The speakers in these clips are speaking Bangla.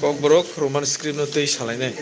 Kokborok Roman script no tei salai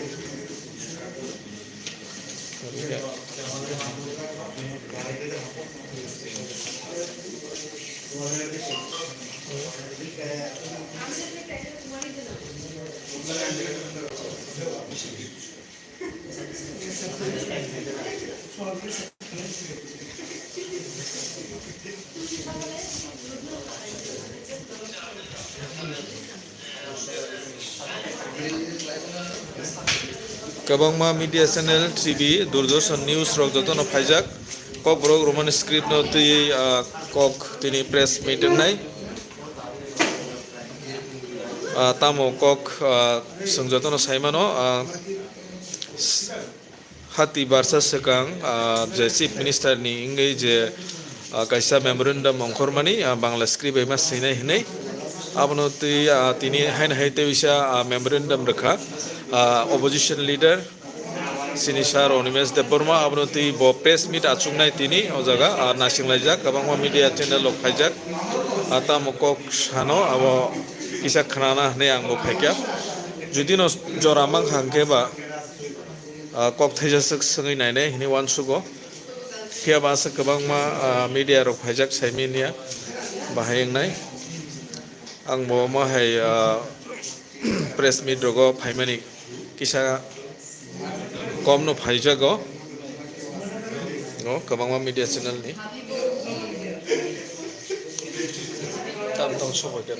Kabangma media channel TV Doordarshan News rok jotono phaijak Kokborok Roman script no tei kok tini press meeting nai tamo kok sengjotono saimano hati barsa sekang je chief minister ni ingei je kaisa memorandum ongkhormani bangla script ema sinai hinai abono tei tini hain haite bisa memorandum rekha opposition leader Sinisar Animesh Debbarma abono tei bo press meet achungnai tini o jaga nasinglajak kabangma media channel lok phaijak tamo kok sano abo kisa khanana hne ang bo phaikya judi no jora mang hangke ba kok thaijak sangai naine hini wansugo kia basa kabangma media rok phaijak saiminia bahayengnai ang bo ma hai press meet rogo phaimani kisa komno phaijago no kabangma media channel ni tam tong sobo kan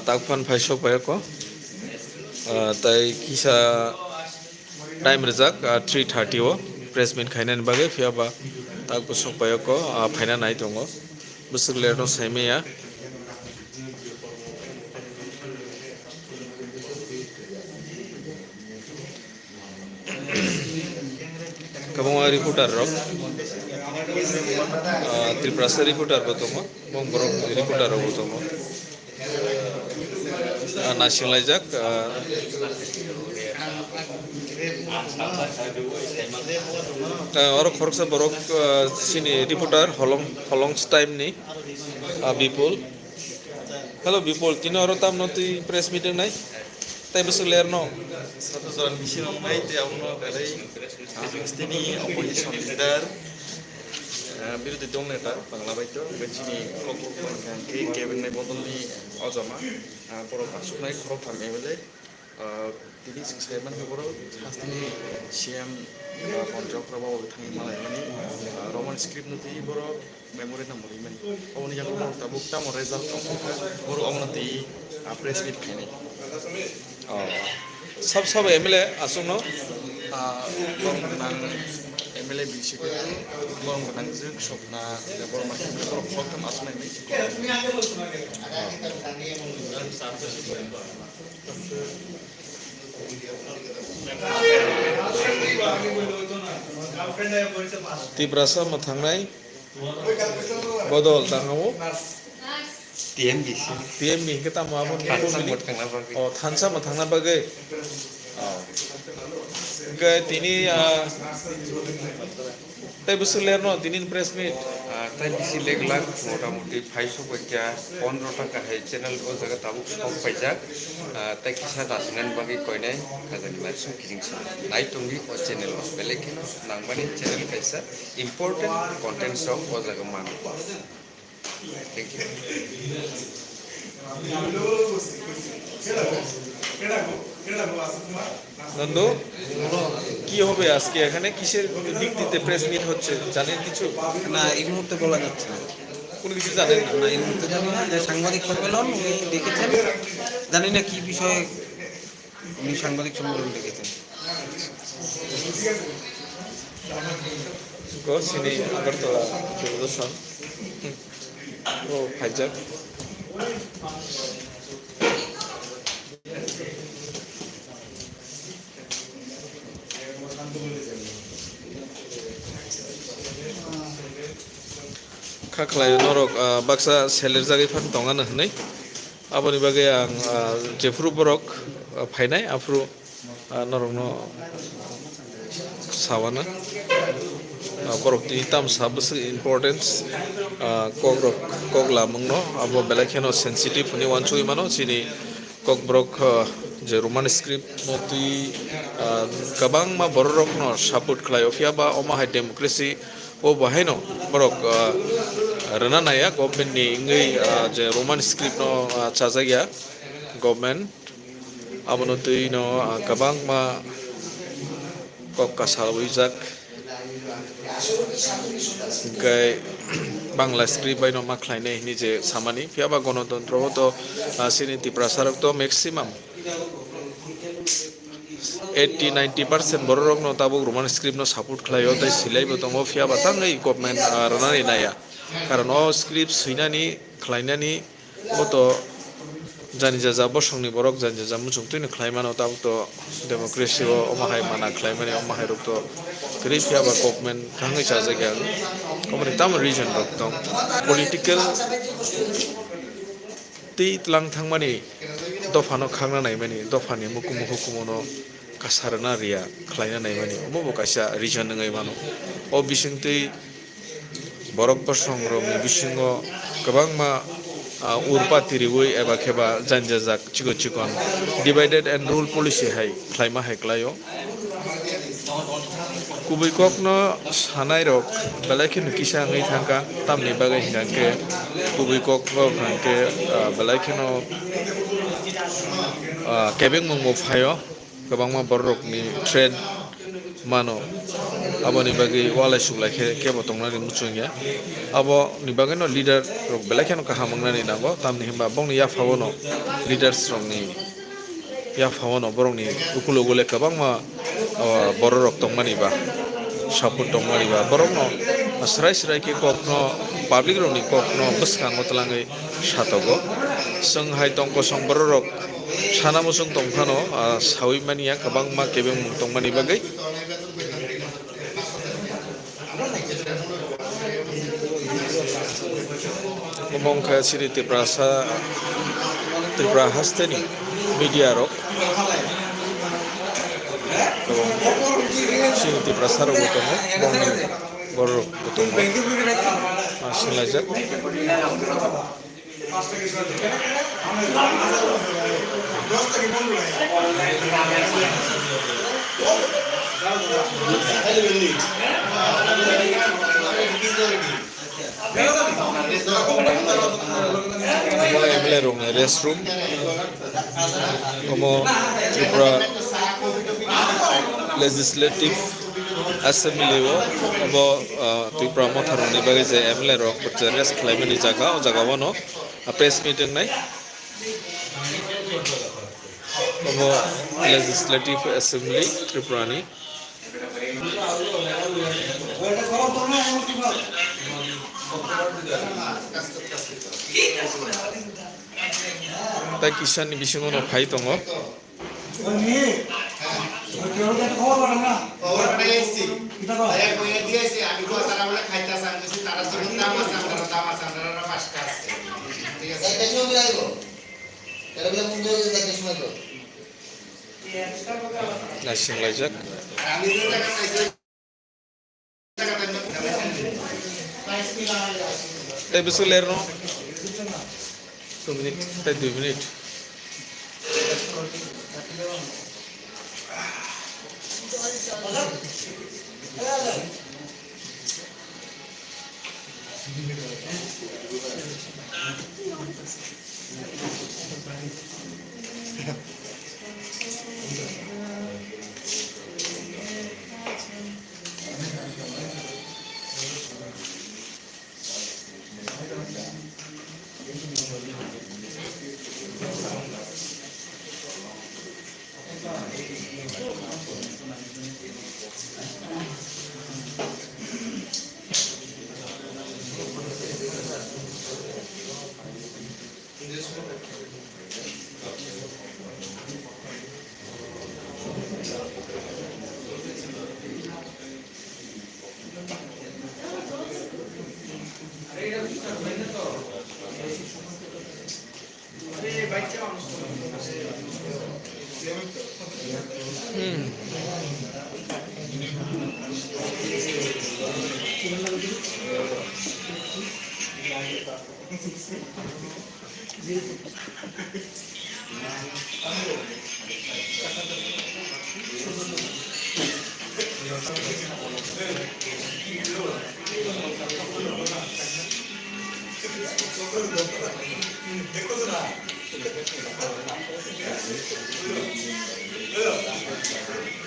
takpan phaisok bayako tai kisa time rejak 3:30 o press meet khainan bage phiaba tak busok bayako phaina nai tongo busuk lerno saimeya kabangma reporter rok Triprasa reporter botomo Kokborok reporter rok botomo nasinglajak oro khoroksa borok sini reporter holong time ni Bipul hello Bipul tino oro tam noti press meeting nai tai busuk lerno satu soal misi nai te auno kalai stini opposition leader বিরোধী দল নেতা Bangla বাইতো বেচিনি Kokborok ke cabinet bodolni ojama borok asuknai KOKTHUM MLA তিনি Saiman borok hastini CM Panchak প্রভাব থাকি মালাই মানে রোমান স্ক্রিপ্ট নতি borok memorandum moriman oni yang borok tabuk tamo result borok amnati press meet khaini sab MLA asungno MLA bisi ke borong benang juk sokna borong makin borong KOKTHUM asuna ini Triprasa mathangnai bodol tangamo TMB kita mau apa oh thansa mathangna bagai ke tini tai busuk lerno tinin press meet তাই বেশি লেগলাক মোটামুটি 500 পয়সা 15 টাকা হে চ্যানেল ও জায়গা তাবুক সব পাইজাক তাই কিসা দাসনান বাকি কয়নাই কাজানি মাইসু কিজিংসা নাই টঙ্গি ও চ্যানেল বেলেকিনো নাংমানি চ্যানেল কাইসা ইম্পর্টেন্ট কন্টেন্টস অফ ও জায়গা মান থ্যাংক ইউ নন্দু কি হবে আজকে এখানে কিসের ভিত্তিতে প্রেস মিট হচ্ছে জানেন কিছু না এই মুহূর্তে বলা যাচ্ছে না কোনো কিছু জানেন না এই মুহূর্তে জানি না যে সাংবাদিক সম্মেলন উনি ডেকেছেন জানি না কি বিষয়ে উনি সাংবাদিক সম্মেলন ডেকেছেন sini Agartala Doorshan Oh, hijack. Kaklay norok baksa seller jagi fan tongan hnai. Aboni bagai ang jefru borok phainai afru norok no sawana. Borok ti tam sabus importance kokrok koklam no abo belakeno sensitive ni wanchui mano sini kokborok je roman script no ti kabang ma borok no support khlai ofia ba oma hai democracy o bahai no borok rana naya government ni ngai je roman script no chajagya government abono ti no kabang ma kok kasal wijak gai bangla script by no maklaine ni je samani fiaba gonotantro to siniti prasarok to maximum 80-90% borok no tabuk roman script no support khlayo tai silai bo tongo fiaba tangai government ranani naya karon o script suinani khlainani oto jani jaja bosongni borok jani jaja muchung tuino khlaimano tabuk to democracy o omahai mana khlaimani omahai rok to kri fiaba government tangai chajagya komani tam region rok tong political ti tlang thangmani dofano khangna naimani dofani mukumu hukumono kasarna ria khlaina naimani omo kaisa region ngai mano o bisingtei borok bosong romni bisingo kabangma urpati riwoi eba kheba janjajak chikon divided and rule policy hai khlaima hai klayo kubui kokno sanai rok belaikin kisa ngai thangka tamni bagai hingke kubui kok hangke belaikino kebeng mongmo phayo kabangma borok ni trade mano aboni bagi walai suglai kebo tongnani muchungya abo ni bagi no leader rok belaikino kahamangnani nago tamni himba bongni ya fawono leaders rok ni ya fawono borok ni ukulo gole kabangma borok tongmani ba support tongmani ba borok no srai ke kokno public rok ni kokno buskango tlangai satogo songhai tongko song borok sana musung tongphano sawi mania kabangma kebeng tongmani bagai ngomong kaya sini Tripura hasteni media rok sini Tripura sarok botongo bongni borok botongo singlajak restroom como Tripura legislative assembly wo abo Tripura motharoni bagai je MLA rok rest khlaimani jaga o jaga wono press meeting nai como legislative assembly Tripura ni ta kisan ni bisingo no phai tongo nasing lajak besok lerno 2 minit 2 minit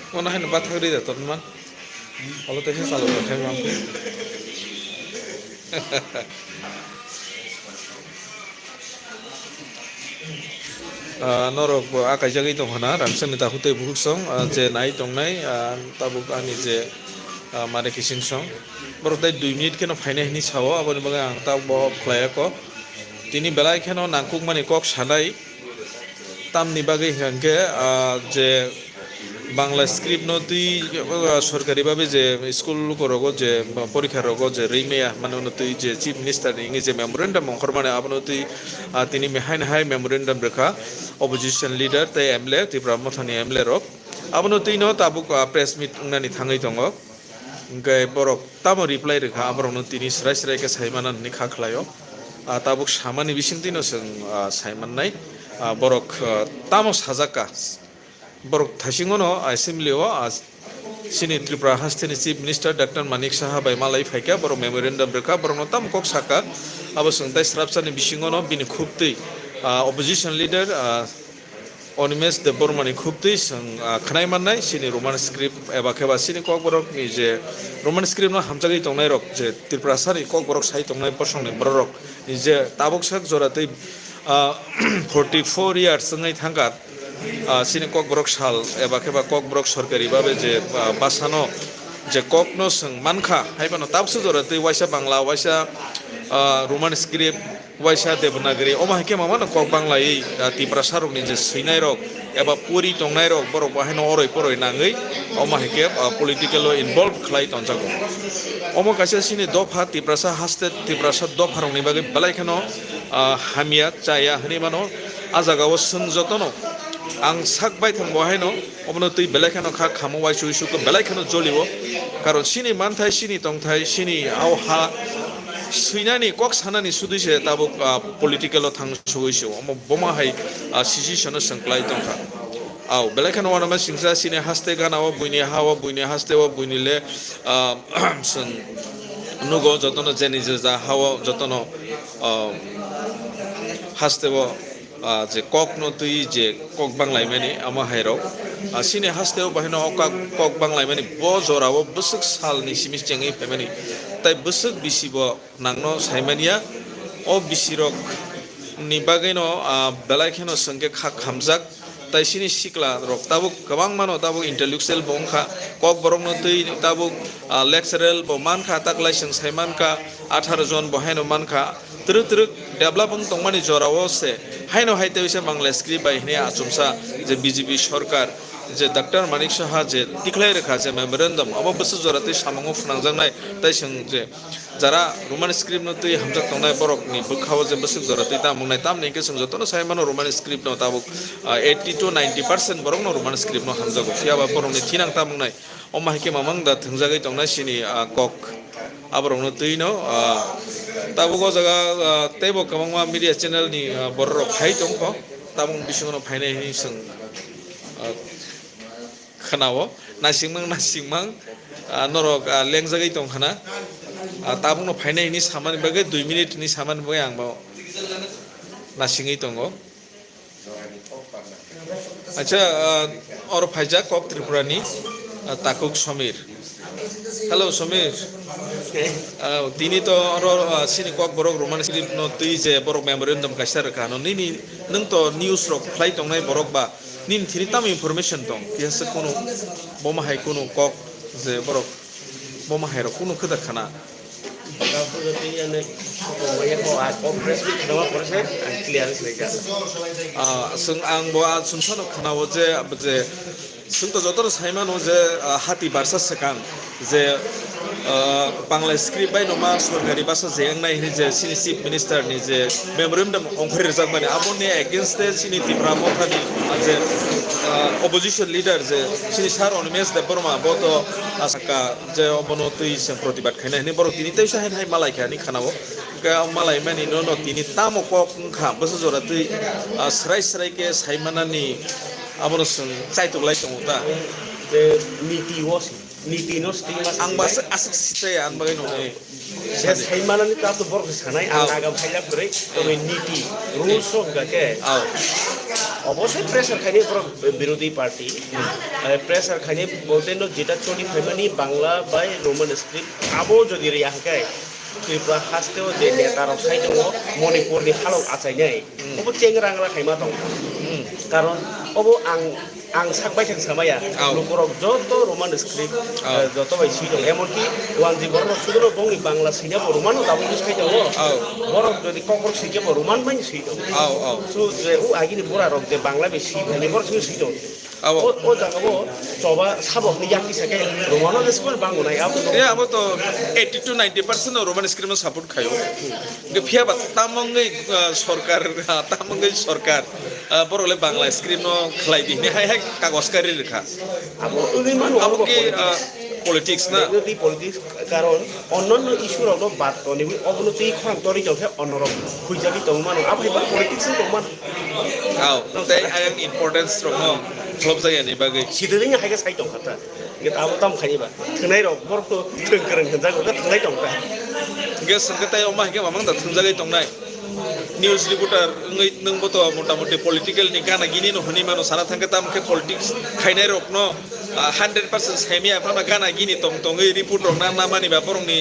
Mana hen bat hari dah teman. Kalau teh selalu pakai mampu. Norok akai jagai tong hana ramsan nita hute buhuk song je nai tong nai tabuk ani je mare kising song borok dai 2 minute keno faine hini sawo aboni bagai ang ta bo khlaya ko tini belai keno nangkuk mani kok sanai tam ni bagai hangke je Bangla script নতুই সরকারি ভাবে যে স্কুল করগো যে পরীক্ষা রগো যে রিমেয়া মানে নতুই যে চিফ মিনিস্টার ইংগে যে মেমোরেন্ডাম অংখর মানে আপনতুই তিনি মেহাইন হাই মেমোরেন্ডাম রেখা অপোজিশন লিডার তাই এমএলএ ত্রিপুরা মথানি এমএলএ রক আপনতুই ন তাবুক প্রেস মিট উংনানি থাঙ্গই দङ গাय বরক তামো রিপ্লাই রেখা আবরনো তিনি স্রাই স্রাই কে সাইমানান नि খাখলাयो তাবুক সামানি বিসিংতি ন जों সাইমাননাই বরক তামো সাজাকা borok thasingono assembly o sini tripura hasteni chief minister dr manik saha bai malai phaika borok memorandum reka borok no tam kok saka abo sungtai srapsani bisingono bini khuptui opposition leader Animesh Debbarma ni khuptui sung khnai mannai sini roman script eba kheba sini kokborok ni je roman script no hamjagui tongnai rok je tripura sari kokborok sai tongnai posongni borok ni je tabuk sak joratui 44 years ngai thangkat sini kokborok sal eba kheba kokborok sorkari babe je basano je kokno sung mankha haibano tabsu joratui waisa bangla waisa roman script waisa devanagari oma heke mama no kok bangla ei tripura sarok ni je sinai rok eba puri tongnai rok borok baheno oroi poroi nangai oma heke political involve khlai tonjago omo kaisa sini dofa tripura sa haste tripura sa dofa rok ni bagai balai khano hamia chaya hani mano ajagao sung jotono ang sakbai thang bohaino obno tui belai khano kha khamo wai sui su ko belai khano jolibo karon sini manthai sini tongthai sini au ha suinani kok sanani sudise tabuk political thang suisu omo boma hai sisi sono sangklai tongkha au belai khano wana ma singsa sini haste gana o buini hawa buini haste o buinile sung nugo jotono jeni je hawa jotono haste o je kok no tui je kok banglai mani ama hairo sini haste o bahino kok banglai mani bo jorao busuk sal ni simis chengi pemani tai busuk bisibo nangno saimania o bisirok ni bagaino belai kheno sangke kha khamjak tai sini sikla rok tabuk kabang mano tabuk intellectual bongkha kok borok no tui tabuk lectural bo mankha taklai sing saimanka 18 jon bohaino mankha truk development tongmani jorao se haino haite wise bangla script bai hne achumsa je BJP সরকার যে ডক্টর মানিক সাহা যে টিকলাই রেখা যে মেমোরেন্ডাম অব বছর জরাতে সামঙ্গ ফুনাংজাংনাই তাই जों যে যারা রোমান স্ক্রিপ্ট নতুই হামজাক তংনাই বরকনি বখাও যে বছর জরাতে তামংনাই তামনিকে जों যতনো সাইমানো রোমান স্ক্রিপ্ট ন তাবুক 80 to 90% বরক ন রোমান স্ক্রিপ্ট ন হামজাগো ফিয়াবা বরকনি থিনাং তামংনাই অমাহিকে মামাং দা থংজাগै তংনাই সিনি কক abrong tui no tabugo jaga tebo kamangma media channel ni borro phai tongko tabung bisingono phaine ni sung khanao nasingmang norok lengjagai tongkhana tabung no phaine ni samani bagai 2 minute ni samani bagai angba nasingai tongo acha or phaija kok tripura ni takuk samir hello samir tini to sini kokborok roman script no tui je borok memorandum kaisar kano nini nung to news rok flight tongnai borok ba nin thini tam information tong kiasa kono boma hai kono kok je borok boma hai ro kono khada khana Kalau jadi yang banyak kok press di kenapa pressnya clear saja. जों आं बहा सुनसानो खोनाबो जे जोंथ' जतर साइमानो जे हाति बारसा सेकां जे बांला स्क्रिप्ट बाय नमा सरकारि बासा जेंनाय हिनि जे सिनि चिफ मिनिस्टारनि जे मेमोरेन्डाम अंखर रिजार्भमानि आबोनि एगेन्स्ट दे सिनि तिब्रा मथानि जे अपोजिशन लिडार जे सिनि सार अनिमेश देबबर्मा बत आसाका जे अबनो तुइ जों प्रतिबाद खायनाय हिनि बर' तिनि तैसा हाय मालायखानि खानाबो गा मालाय मानि न तिनि तामो कक खा बस जरा तुइ स्राय स्राय के साइमानानि आबनो जों चाइतुलाय दङता Niti nos tinggal आं बासो आसिक सिथाय आं बागै नङै saya saya mana ni tak tu borok sana ang agam kaya beri tapi niti rules of gake आव অবশ্যই প্রেসার খাইনি বিরোধী পার্টি প্রেসার খাইনি বলতে নো যেটা চলি ফেমানি বাংলা বাই রোমান স্ক্রিপ্ট আবো যদি রিয়া হাকায় ত্রিপুরা হাসতেও যে নেতার সাইড দङ মণিপুরनि हालौ आचायनाय अबो चेंग्रांग्रा खायमा दं কারণ अबो आं साकबाय थां सामाया लोकरक যত রোমান স্ক্রিপ্ট যত বাইসি দं এমনকি ওয়ানজি বড় সুদল বংনি বাংলা সিনা রোমানও দাবো বুঝাই দङ বড় যদি ককর সিকে রোমান বাই সি দं आव आव সু যে ও আগিনি বড় রক যে বাংলা বেশি ভানি বড় সি দं आव ও জাগাবো চবা সাবকনি ইয়াকি সাকে রোমানো স্কুল বাংলায় আবো ए अब तो 80 to 90% रोमान स्क्रिप्ट में सपोर्ट खायो गे फिया बा तामंगै सरकार बरले बांग्ला स्क्रिप्ट नो खलाई दिने हाय हाय कागजकारी रेखा আবো উনি মানু अब के पॉलिटिक्स ना বিরোধী পলিটিক্স কারণ অন্যান্য ইস্যুরক বাদ তনিবি অবনতি খান্তরি জখে অন্যরক খুইজাবি দং মানু আবহাইবার পলিটিক্স দং মানু आव ताई आं इम्पोर्टेंस रंग क्लब जायानि बागै সিদরিং হাইগে সাই দं খাতা গে আবো তাম খাইবা থনাই রক বরको थोंकरं खनजागो थनाय दं ता गे संगताय अमा के मामंग दा थंजागै दंनाय न्यूज रिपोर्टर नोंबोथ' मटा मटि पलिटिकल नि गाना गिनि न हनि मानो साना थांगे ताम के पलिटिक्स खायनाय रक न 100% साइमिया फामा गाना गिनि तंग तंगै रिपोर्ट रक ना मानि बा बरंनि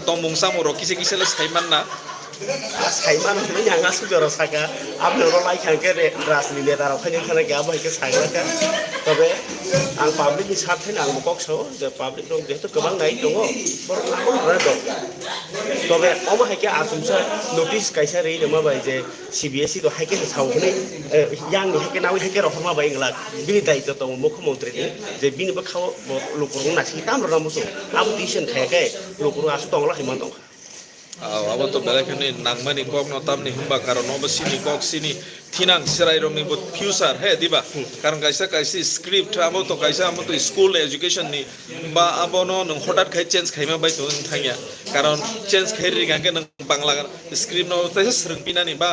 तंमुं सामु रक किसे किसेल साइमान ना साइमान हनै यांगा सुजर साका आपनो रलाय खांके रे रासनि नेतार फाइनि खाना गे आबो के सागलाका तबे आं पाब्लिक नि साथै आं मकसो जे पाब्लिक रक जेहेतु गोबां नाय दङ बर दं तबे अमा हाइके आसुमसा नोटिस कायसा रे नमा बाय जे सीबीएसई दो हाइके सावहनै यांग हाइके नाव हाइके रखमा बाय इंगला बिनि दायित्व दङ मुख्यमंत्री नि जे बिनि बा खाव लोकरं नासि ताम रनामसो आबो डिसिसन खायाखै लोकरं आसु दंला हिमा दं अब तो बेलाखनि नांमानि कक न तामनि हुंबा कारण अब सिनि कक सिनि थिनां सिराय रंनि बो फ्यूचर हे दिबा कारण कायसा कायसि स्क्रिप्ट अब तो कायसा अब तो स्कूल एजुकेशन नि बा अब न हठात खाय चेंज खायमा बाय तो थांया कारण चेंज खायरि गाके नों बांला स्क्रिप्ट न तैसे स्रंपिनानि बा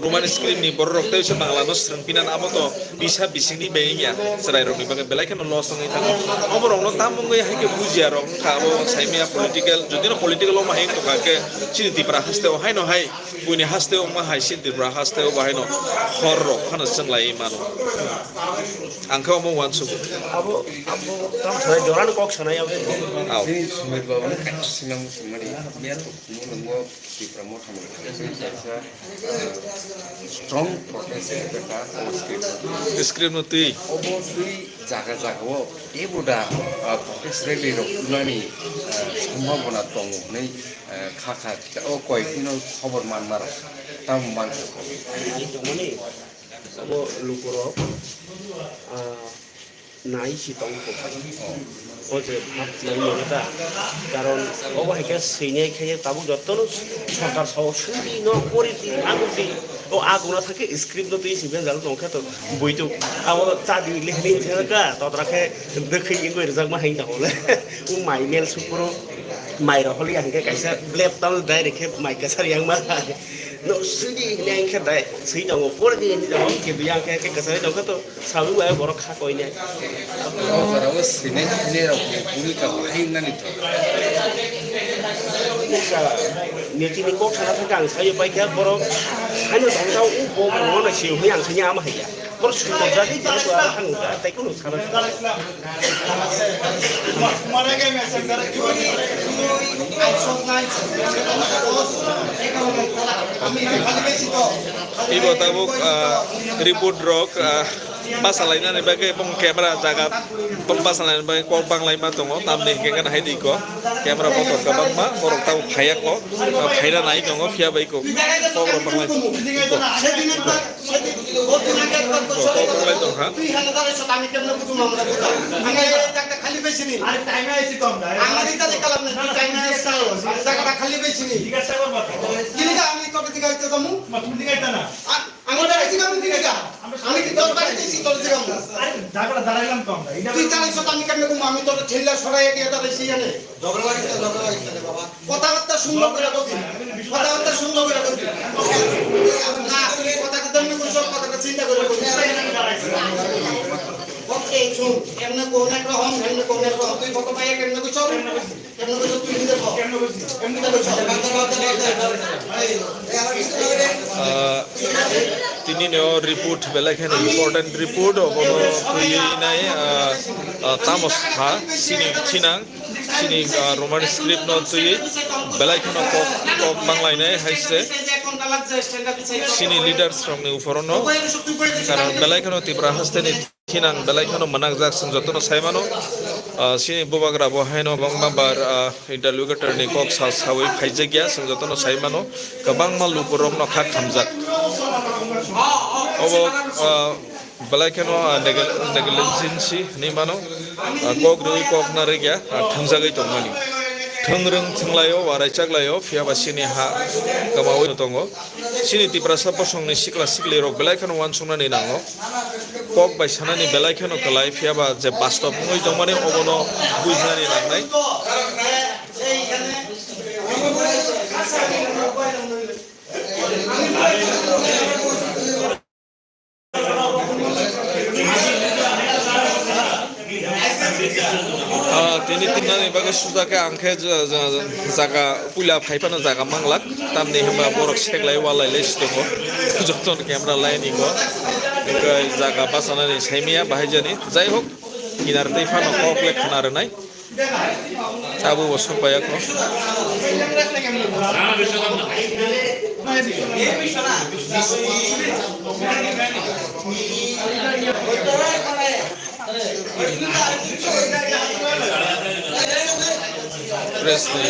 रोमान स्क्रिप्ट नि बर रक तैसे बांला न स्रंपिनान अब तो बिसा बिसिंनि बेया सिराय रंनि बागे बेलाखनि लस नङै थाङो अब रंनो तामंगै हायके बुजिया रं खाबो साइमिया पलिटिकल जुदि न पलिटिकल मा हाय तो गाके सिनि तिब्रा हास्तेव हाय न हाय बुनि हास्तेव मा हाय सिनि तिब्रा हास्तेव बाहाय न हर रक खानो जोंलाय मानो आंखौ मो वानसु अब ताम सय जरान कक सनाय अब आव जोंनि समाजबाबो सिगां मुसुमारि नंगौ तिब्रा मथामो स्ट्रं प्रोटेस्ट एबा स्क्रिप्ट न तुइ अबोसुइ जागा जागाव एबोदा प्रोटेस्ट रेलि रखुनानि सम्भावना दङ नै खाखा ओ कयदिनो खबर मानमार ताम मानसो itu mani abo lukuro nai si tong ko o je hap nai yota karon obo heke sine kheye tabu jotto সরকার সহসুবি ন পরিতি আগুতি ও আগুনা থাকে স্ক্রিপ্ট তো তুই সিবেন জাল নখা তো বইতো আবো চাদি লেখনি থাকা ততরাকে দেখै ইংগো রেজাক मा हाइन हले उ माइमेल सुपुरो माइर हलि आंके काइसा ब्लेप ताल डाइरेक्ट माइ कासार yang मा no sudi yang ke dai sui dong por di ni dong ke biang ke kasai dong to sabu wa borok kha koi ne जराव सिने जेराव भूमिका बाहायनानै दं ni ni ko thana thang kang sai pai ke borok haino dong dau u bo mo na siu hu yang sanya ma haya bor su to jadi ta wa hang ta tai ko no sara ibo tabuk report rok pasalainan bagai pong kamera jaga pong pasalainan bagai kok banglai ma tongo tamni kengan hai di ko kamera foto ka bangma borok tau phaya ko phaira nai tongo phia bai ko kok ro banglai ko banglai tong ha খালি পেছনি আরে টাইমে আইছি কম না আমার এটা দেখালাম না টাইমে আইছি জায়গাটা খালি পেছনি জিজ্ঞাসা করব কিলিকা আমি কবে থেকে আইতে দমু তুমি দিকে আইতা না আমি দাঁড়াইছি আমি দিকে যা আমি কি দরকার দিছি তোর দিকে আরে জায়গাটা দাঁড়াইলাম কম না এটা তুই জানিস তো আমি কেমনে কম আমি তোর ঠেলা সরাই গিয়ে দাঁড়াইছি জানে ঝগড়া লাগিস না বাবা কথাবার্তা সুন্দর করে বলছি কথাবার্তা সুন্দর করে বলছি না কথাটা তুমি কইছো কথাটা চিন্তা করে বলছি ওকে শুন কেমনে কোন একটা হন কেমনে কোন একটা তুই কত পাইয়া কেমনে কইছো কেমনে কইছো তুই নিজে কও কেমনে কইছো কেমনে কইছো তিনি নেও রিপোর্ট বেলাখান ইম্পর্টেন্ট রিপোর্ট অবনো তুই নাই তামস হা সিনি চিনাং সিনি রোমান স্ক্রিপ্ট ন তুই বেলাখান কক বাংলাই নাই হাইছে সিনি লিডার্স ফ্রম উফরনো কারণ বেলাখান তিব্রা হাস্তেনি Kinang belai kono menang jaksen jotono saimano sini bobagra bohaino bangmambar interlocutor ni kok sawi phaijagya sing jotono saimano kabang mal lupurom no khak thamjak obo belai kono negligence ni mano kok rui kok naregya thamjagai tongmani thangrung thinglayo waraichaklayo phiaba sini ha kamawi tongo sini tiprasa posong ni sikla sikli rok belai kono wansungna ni nango kok bai sanani belai kheno kalai phiaba je bastop ngoi tongmani obono buijnani nangnai tini tinani bagai sudaka angke jaga pula phaipano jaga manglak tamni hema borok seklai walai les tongo joton camera line ingo jaga basanani saimia bahajani jai hok kinar tei fano kokle khanar nai abu bosok paya ko press ni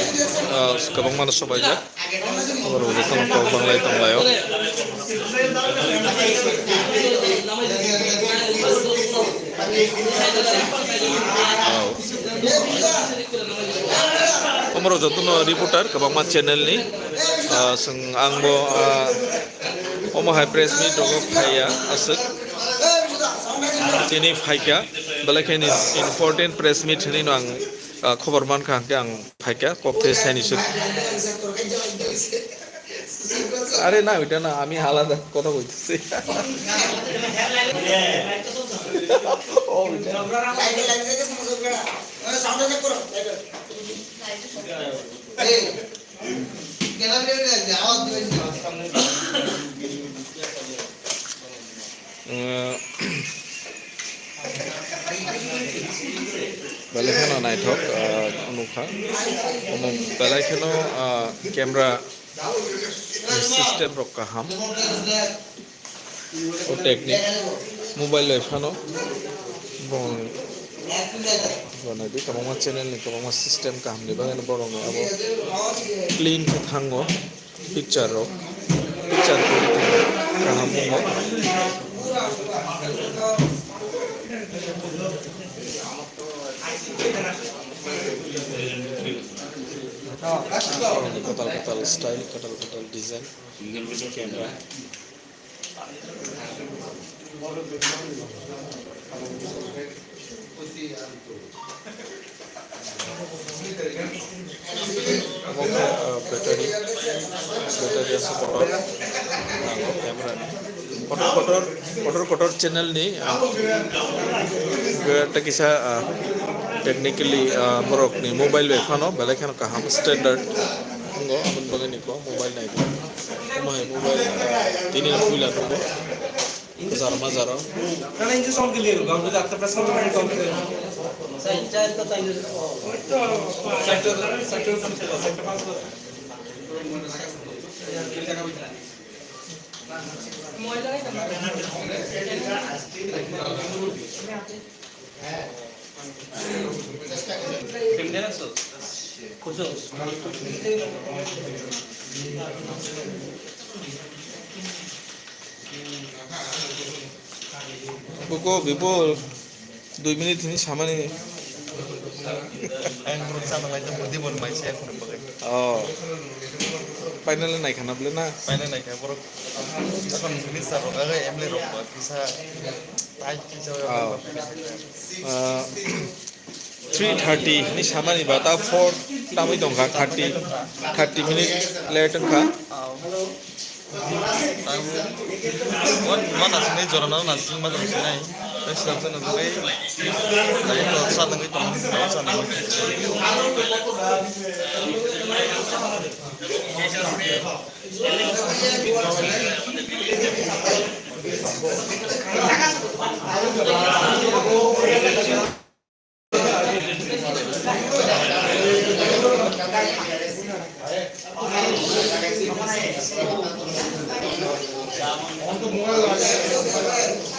kabang mana sobai ya baru datang kau banglai tonglayo Omro jotono reporter kabang ma channel ni sing angbo omo high press meet dogo phaya asuk tini phaika belakani important press meet ni ang খবর মান খাকে আং ফাইকা ককতে সাইনিসু আরে না ওইটা না আমি আলাদা কথা কইতেছি Balaikano naitok anukha balaikano camera system rok kaham o technique mobile phano bong bonadi kamama channel ni kamama system kaham ni bagan borong abo clean ke thango picture rok picture kaham mo kotal style kotal design camera battery support camera kotor channel ni takisa technically borok ni mobile we phano belai khano kaham standard ngo amon bagani ko mobile nai ko mobile tini pula ko zarma zaro kana injo song ke liye gaun da akta press comment kom ke sai chair ka tai to sector pass mobile Buko bibol 2 minit ini sama nih. Ang berusaha namanya mudi mon mai saya pun pakai. Oh. Final naik kana blena. Panen naik ya borok. Akan bisa rok aga emle rok bisa tai bisa. 3:30 ini sama nih bata 4 tamu itu enggak 30 minit late enggak. Mana sini joran nasi macam sini. Terus langsung nanti, dari itu saat nanti teman saat nanti.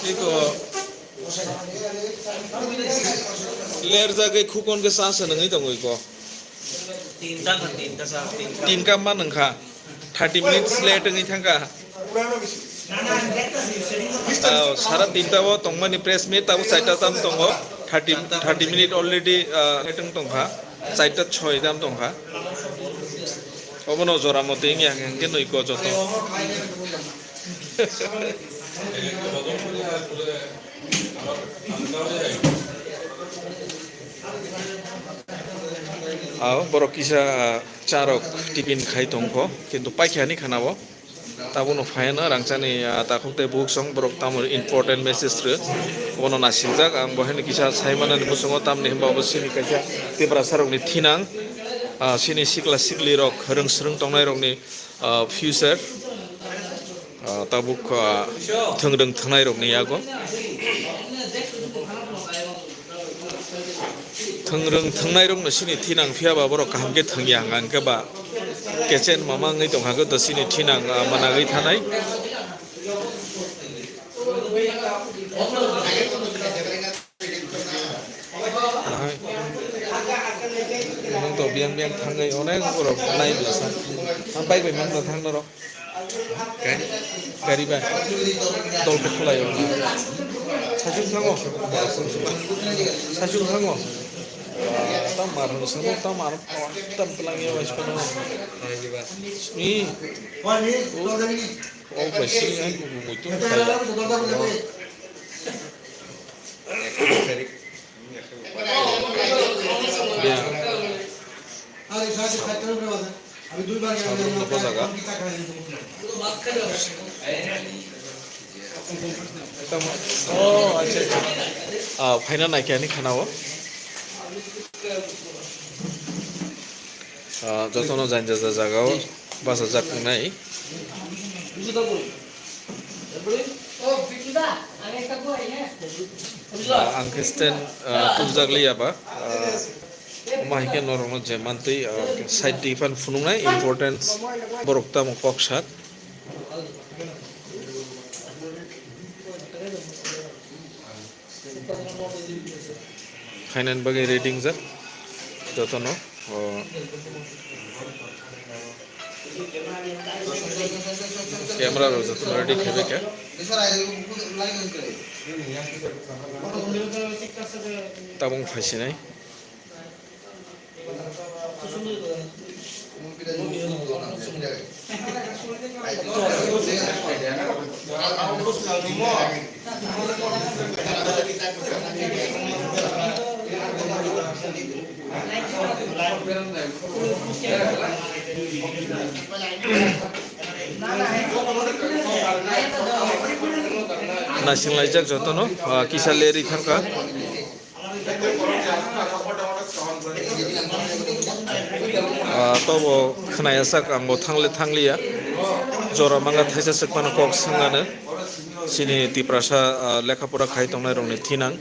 Iko ler jaga khukon ke sa nang dong iko 3 kam ma nangkha 30 minutes late ngi thangka sara 3ta bo tongmani press meet tabu 4ta tam tongo 30 minute already late tongkha 4ta 6 tam tongkha obono jora mote ngi angke noi ko joto borok kisa charok tipin khai tongko kintu paikhyani khanabo tabono phaina rangchani takokte buk song borok tamor important message re obono nasingjak ang bohene kisa saimanani busungo tamni himba obosini kaisa tibra sarok ni thinang sini sikla sikli rok rung srung tongnai rok ni future tabuk thongrung thangnai rok ni yago thongrung thangnai rok no sini thinang phiaba borok kahamke thongyang angke ba kechen mamangai tonghago to sini thinang managai thanai nang to biang thangai onek borok nai blasa ampai bai mang thang no rok gari ba tol ko khulai on sajung thango tam marang samo tam mar tam pelangi wais kono ni oh besi ai mutu ya আমি দুইবার oh acha final naikani khanao jotono janja jagao basa jaknai angkesten tujagli aba mahike norong je mantui side tifan funungnai importance borokta mokok sat khainan bagai rating jak jotono camera ro jotono ready khebe ka tabung phasinai nasing laijak jotono kisa leri thangka tobo khnaya sak ambo thanglia jora manga thaisa sakmana kok sangana sini tiprasa lekhapura khai tongnai rongni thinang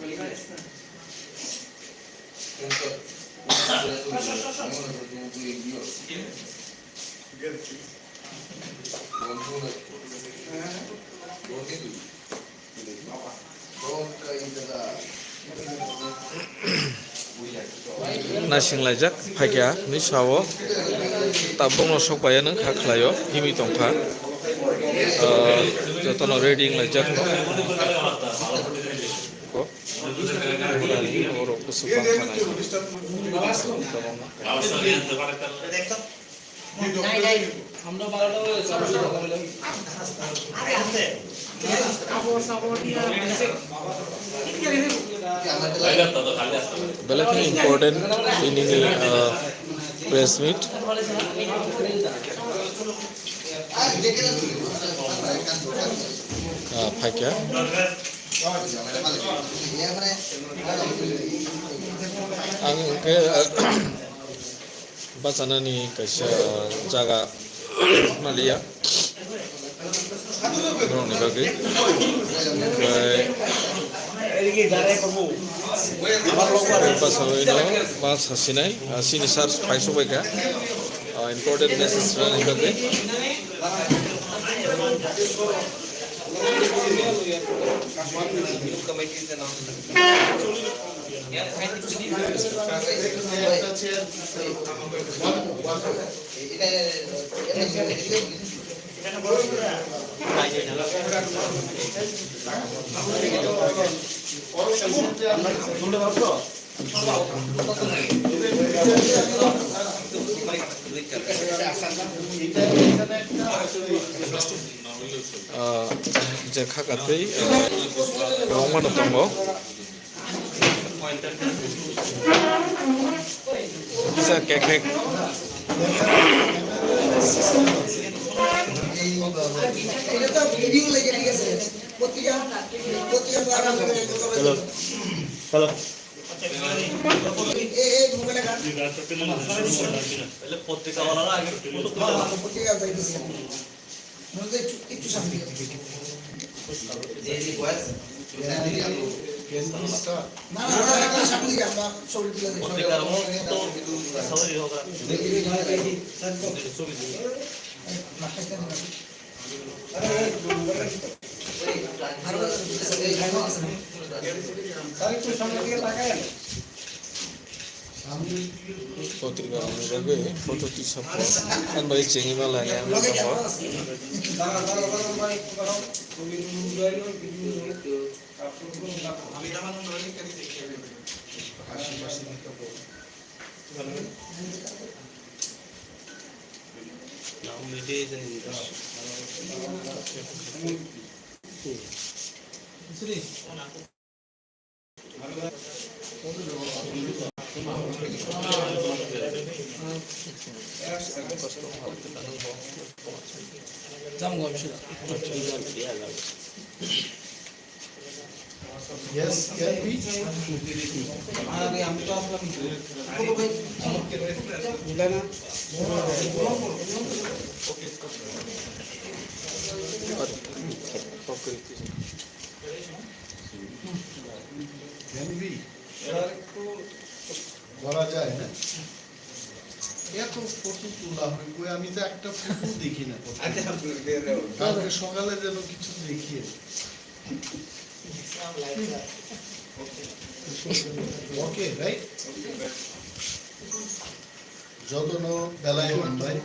नासिंलायजाक फाइका नि सावो ताबुंनो सकबायानो खाख्लायो हिमि दंखा जतनो रेडिं लायजाक को बर' कुसुबां खानाय আমরা বারোটা Belakang important ini press meet Fakia ang ke basana ni kaisa jaga Malia Grong ni bagi pasawai no mas hasinai sini sar paiso baga important message ni bagi je khakatei rongmano tongo bisa kekek Halo. Potrika bagi foto tisap kan balik cengi malah yang Yes, can we? বলা যায় না এত ফটো তোলা হবে কই আমি তো একটা ফটো দেখি না কালকে সকালে যেন কিছু দেখিয়ে ওকে রাইট যতন বেলায় ভাই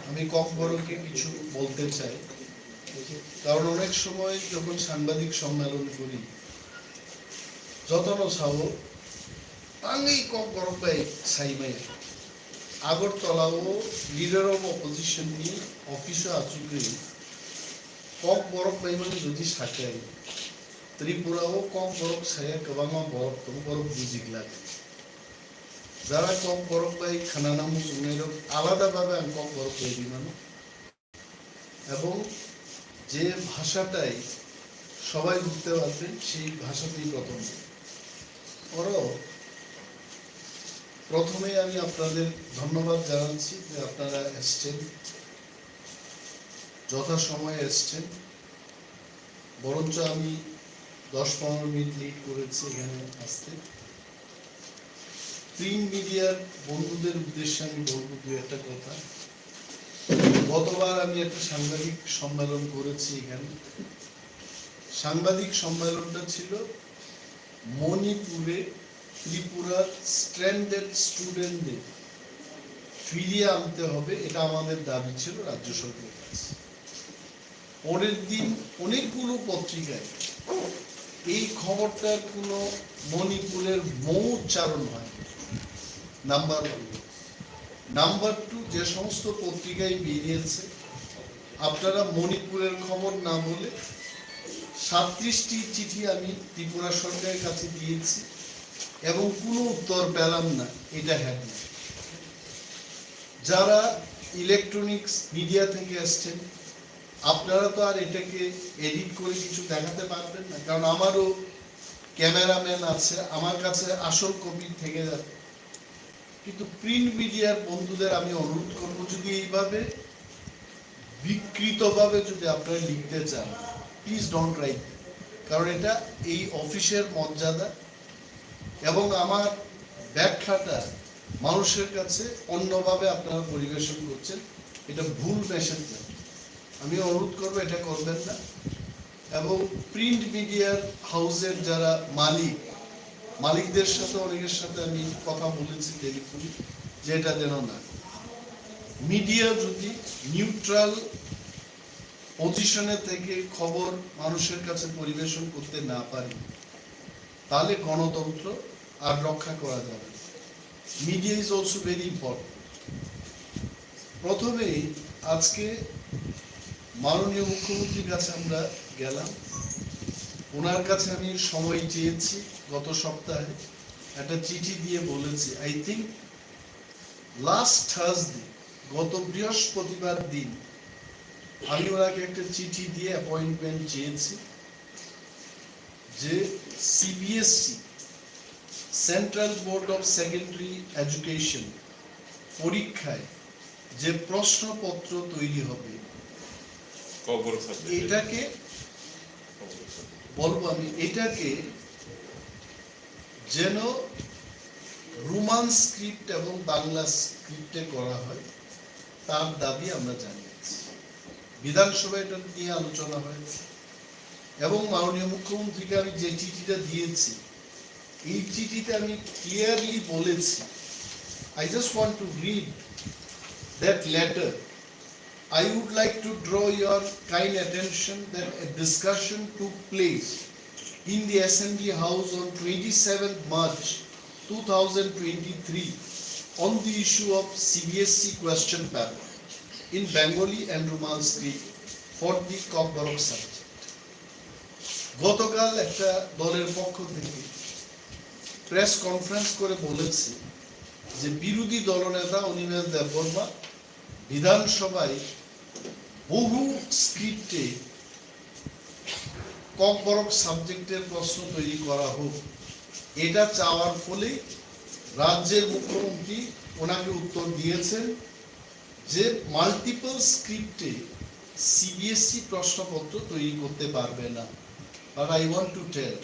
আমি ককবরকে কিছু বলতে চাই কারণ অনেক সময় যখন সাংবাদিক সম্মেলন করি যতন সাব আঙ্গি ককবরক ভাই সাইমাই আগরতলাও লিডার অফ অপোজিশন নি অফিসে আচুকে ককবরক ভাই মানে যদি সাকাই ত্রিপুরাও ককবরক সায়া গোबां বরক দं বরক বুজিग्ला যারা ককবরক ভাই খানানা মুজুংনাই আলাদাভাবে আমি ককবরক ভাই বিমানো এবং যে ভাষাটাই সবাই বুঝতে পারবেন সেই ভাষাতেই প্রথমে আমি আপনাদের ধন্যবাদ জানাচ্ছি যে আপনারা এসেছেন যথাসময়ে এসেছেন বরঞ্চ আমি 10-15 মিনিট লেট করেছি এখানে আসতে প্রিন্ট মিডিয়ার বন্ধুদের উদ্দেশ্যে আমি বলবো দুই একটা কথা গতবার আমি একটা সাংবাদিক সম্মেলন করেছি এখানে সাংবাদিক সম্মেলনটা ছিল মণিপুরে ত্রিপুরার স্ট্র্যান্ডেড স্টুডেন্টদের ফিরিয়ে আনতে হবে, এটা আমাদের দাবি ছিল রাজ্য সরকারের কাছে। পরের দিন অনেকগুলো পত্রিকায় এই খবরটার কোনো মণিপুরের মৌ উচ্চারণ হয়, নাম্বার 1। নাম্বার 2, যে সমস্ত পত্রিকায় বেরিয়েছে আপনারা মণিপুরের খবর না বলে 37টি চিঠি আমি ত্রিপুরা সরকারের কাছে দিয়েছি এবং কোনো উত্তর পেলাম না, এটা হ্যাপি। যারা ইলেকট্রনিক্স মিডিয়া থেকে আসছেন আপনারা তো আর এটাকে এডিট করে কিছু দেখাতে পারবেন না, কারণ আমারও ক্যামেরাম্যান আছে, আমার কাছে আসল কপি থেকে যাবে। কিন্তু প্রিন্ট মিডিয়ার বন্ধুদের আমি অনুরোধ করব, যদি এইভাবে বিকৃতভাবে যদি আপনারা লিখতে চান, প্লিজ ডোন্ট রাইট, কারণ এটা এই অফিসের মর্যাদা এবং আমার ব্যাখ্যাটা মানুষের কাছে অন্যভাবে আপনারা পরিবেশন করছেন, এটা ভুল মেসেজ। আমি অনুরোধ করবো এটা করবেন না। এবং প্রিন্ট মিডিয়ার হাউসের যারা মালিকদের সাথে অনেকের সাথে আমি কথা বলেছি টেলিফোনে, যে এটা যেন না, মিডিয়া যদি নিউট্রাল পজিশনে থেকে খবর মানুষের কাছে পরিবেশন করতে না পারে তাহলে গণতন্ত্র আর রক্ষা করা যাবে। Media is also very important. প্রথমেই আজকে মাননীয় মুখ্যমন্ত্রীর কাছে আমরা গেলাম, ওনার কাছে আমি সময় চেয়েছি। গত সপ্তাহে একটা চিঠি দিয়ে বলেছি, আই থিঙ্ক লাস্ট থার্সডে, গত বৃহস্পতিবার দিন আমি ওনাকে একটা চিঠি দিয়ে অ্যাপয়েন্টমেন্ট চেয়েছি যে CBSE central board of secondary education পরীক্ষায় যে প্রশ্নপত্র তৈরি হবে এটাকে বলবো আমি, এটাকে যেন রোমান স্ক্রিপ্ট এবং বাংলা স্ক্রিপ্টে করা হয় তার দাবি আমরা জানিয়েছি। বিধানসভায় এটা নিয়ে আলোচনা হয়েছে এবং মাননীয় মুখ্যমন্ত্রীকে আমি যে চিঠিটা দিয়েছি এই চিঠিতে আমি ক্লিয়ারলি বলেছি, I just want to read that letter. I would like to draw your kind attention that a discussion took place in the Assembly House on 27th March 2023 on the issue of CBSE question paper in Bengali and Roman script for the Kokborok subject. গতকাল একটা দলের পক্ষ থেকে প্রেস কনফারেন্স করে বলেছে যে বিরোধী দলনেতা অনিমেষ দেববর্মা বিধানসভায় বহু স্ক্রিপ্টে ককবরক সাবজেক্টের প্রশ্ন তৈরি করা হোক, এটা চাওয়ার ফলে রাজ্যের মুখ্যমন্ত্রী ওনাকে উত্তর দিয়েছেন যে মাল্টিপল স্ক্রিপ্টে সিবিএসসি প্রশ্নপত্র তৈরি করতে পারবে না। But I want to tell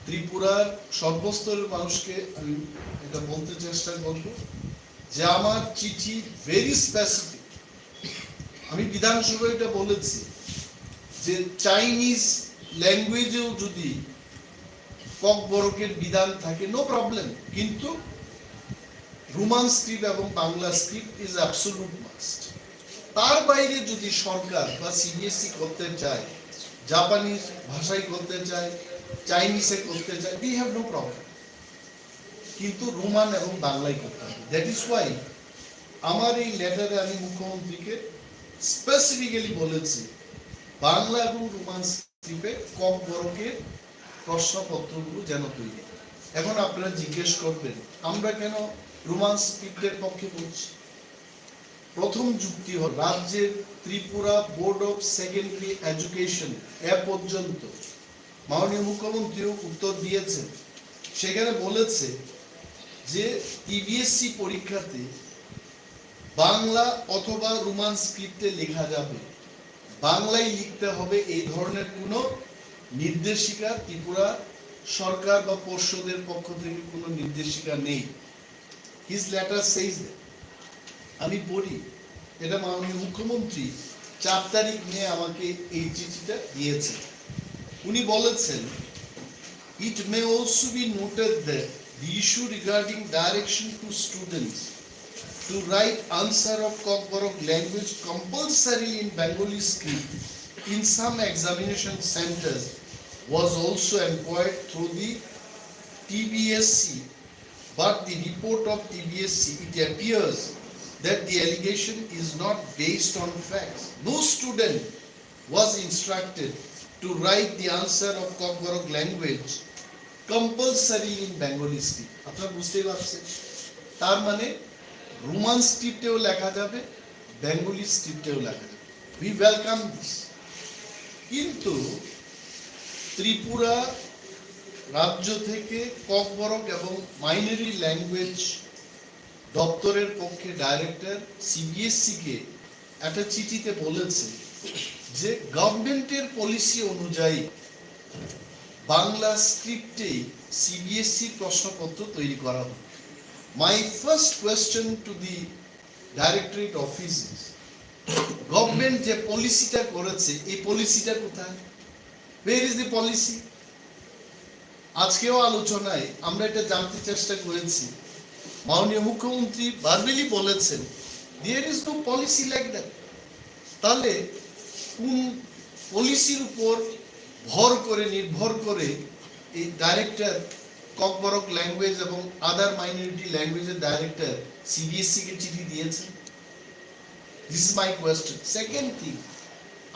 ত্রিপুরার সর্বস্তরের মানুষকে আমি এটা বলতে চেষ্টা করব যে আমার চিঠি ভেরি স্পেসিফিক। আমি বিধানসভায় এটা বলেছি যে চাইনিজ ল্যাঙ্গুয়েজেও যদি ককবরকের বিধান থাকে নো প্রবলেম, কিন্তু রোমান স্ক্রিপ্ট এবং Bangla script is absolute must. তার বাইরে যদি সরকার বা সিবিএসসি করতে চায়, জাপানিজ ভাষায় করতে চায়, চাইনিজে করতে চায়, we have no problem, কিন্তু রোমান এবং বাংলায় করতে হবে। দ্যাট ইজ ওয়াই আমার এই লেটারে আমি মুখ্যমন্ত্রীকে স্পেসিফিক্যালি বলেছি বাংলা এবং রোমান স্ক্রিপ্টে ককবরকের প্রশ্নপত্রগুলো যেন তৈরি। এখন আপনারা জিজ্ঞেস করবেন আমরা কেন রোমান স্ক্রিপ্টের পক্ষে বলছি। প্রথম যুক্তি হল রাজ্যের Tripura board of secondary education এ পর্যন্ত মাননীয় মুখ্যমন্ত্রীও উত্তর দিয়েছেন, সেখানে বলেছে যে ইবিএসসি পরীক্ষাতে বাংলা অথবা রোমান স্ক্রিপ্টে লেখা যাবে, বাংলায় লিখতে হবে, এই ধরনের কোনো নির্দেশিকা ত্রিপুরা সরকার বা পর্ষদের পক্ষ থেকে কোনো নির্দেশিকা নেই। His letter সেইজ that. আমি পড়ি, এটা মাননীয় মুখ্যমন্ত্রী 4 তারিখ নিয়ে আমাকে এই চিঠিটা দিয়েছে। উনি বলেছেন It may also be noted that the issue regarding direction to students to write answer of Kokborok language compulsorily in Bengali script in some examination centers was also inquired through the TBSC, but the report of TBSC, it appears that the allegation is not based on facts. No student was instructed to write the answer of Kokborok language compulsorily in Bengali script. আপনারা বুঝতেই পারছেন, তার মানে রোমান স্ক্রিপ্টেও লেখা যাবে, বেঙ্গলি স্ক্রিপ্টেও লেখা যাবে। We welcome this. কিন্তু ত্রিপুরা রাজ্য থেকে ককবরক এবং মাইনরি ল্যাঙ্গুয়েজ দপ্তরের পক্ষে ডাইরেক্টর সিবিএসসি-কে একটা চিঠিতে বলেছে যে গভর্নমেন্টের পলিসি অনুযায়ী বাংলা স্ক্রিপ্টেই সিবিএসসি প্রশ্নপত্র তৈরি করা হবে। My first question to the directorate office is, government যে পলিসিটা করেছে এই পলিসিটা কোথায়? Where is the policy? আজকেও আলোচনায় আমরা এটা জানতে চেষ্টা করেছি। মাননীয় মুখ্যমন্ত্রী বারবেলি বলেছেন there is no policy like that. তাহলে কোন পলিসির উপর নির্ভর করে এই ডাইরেক্টর ককবরক ল্যাঙ্গুয়েজ এবং আদার মাইনরিটি ল্যাঙ্গুয়েজের ডাইরেক্টর সিবিএসসি-কে চিঠি দিয়েছেন? This is my question. Second thing,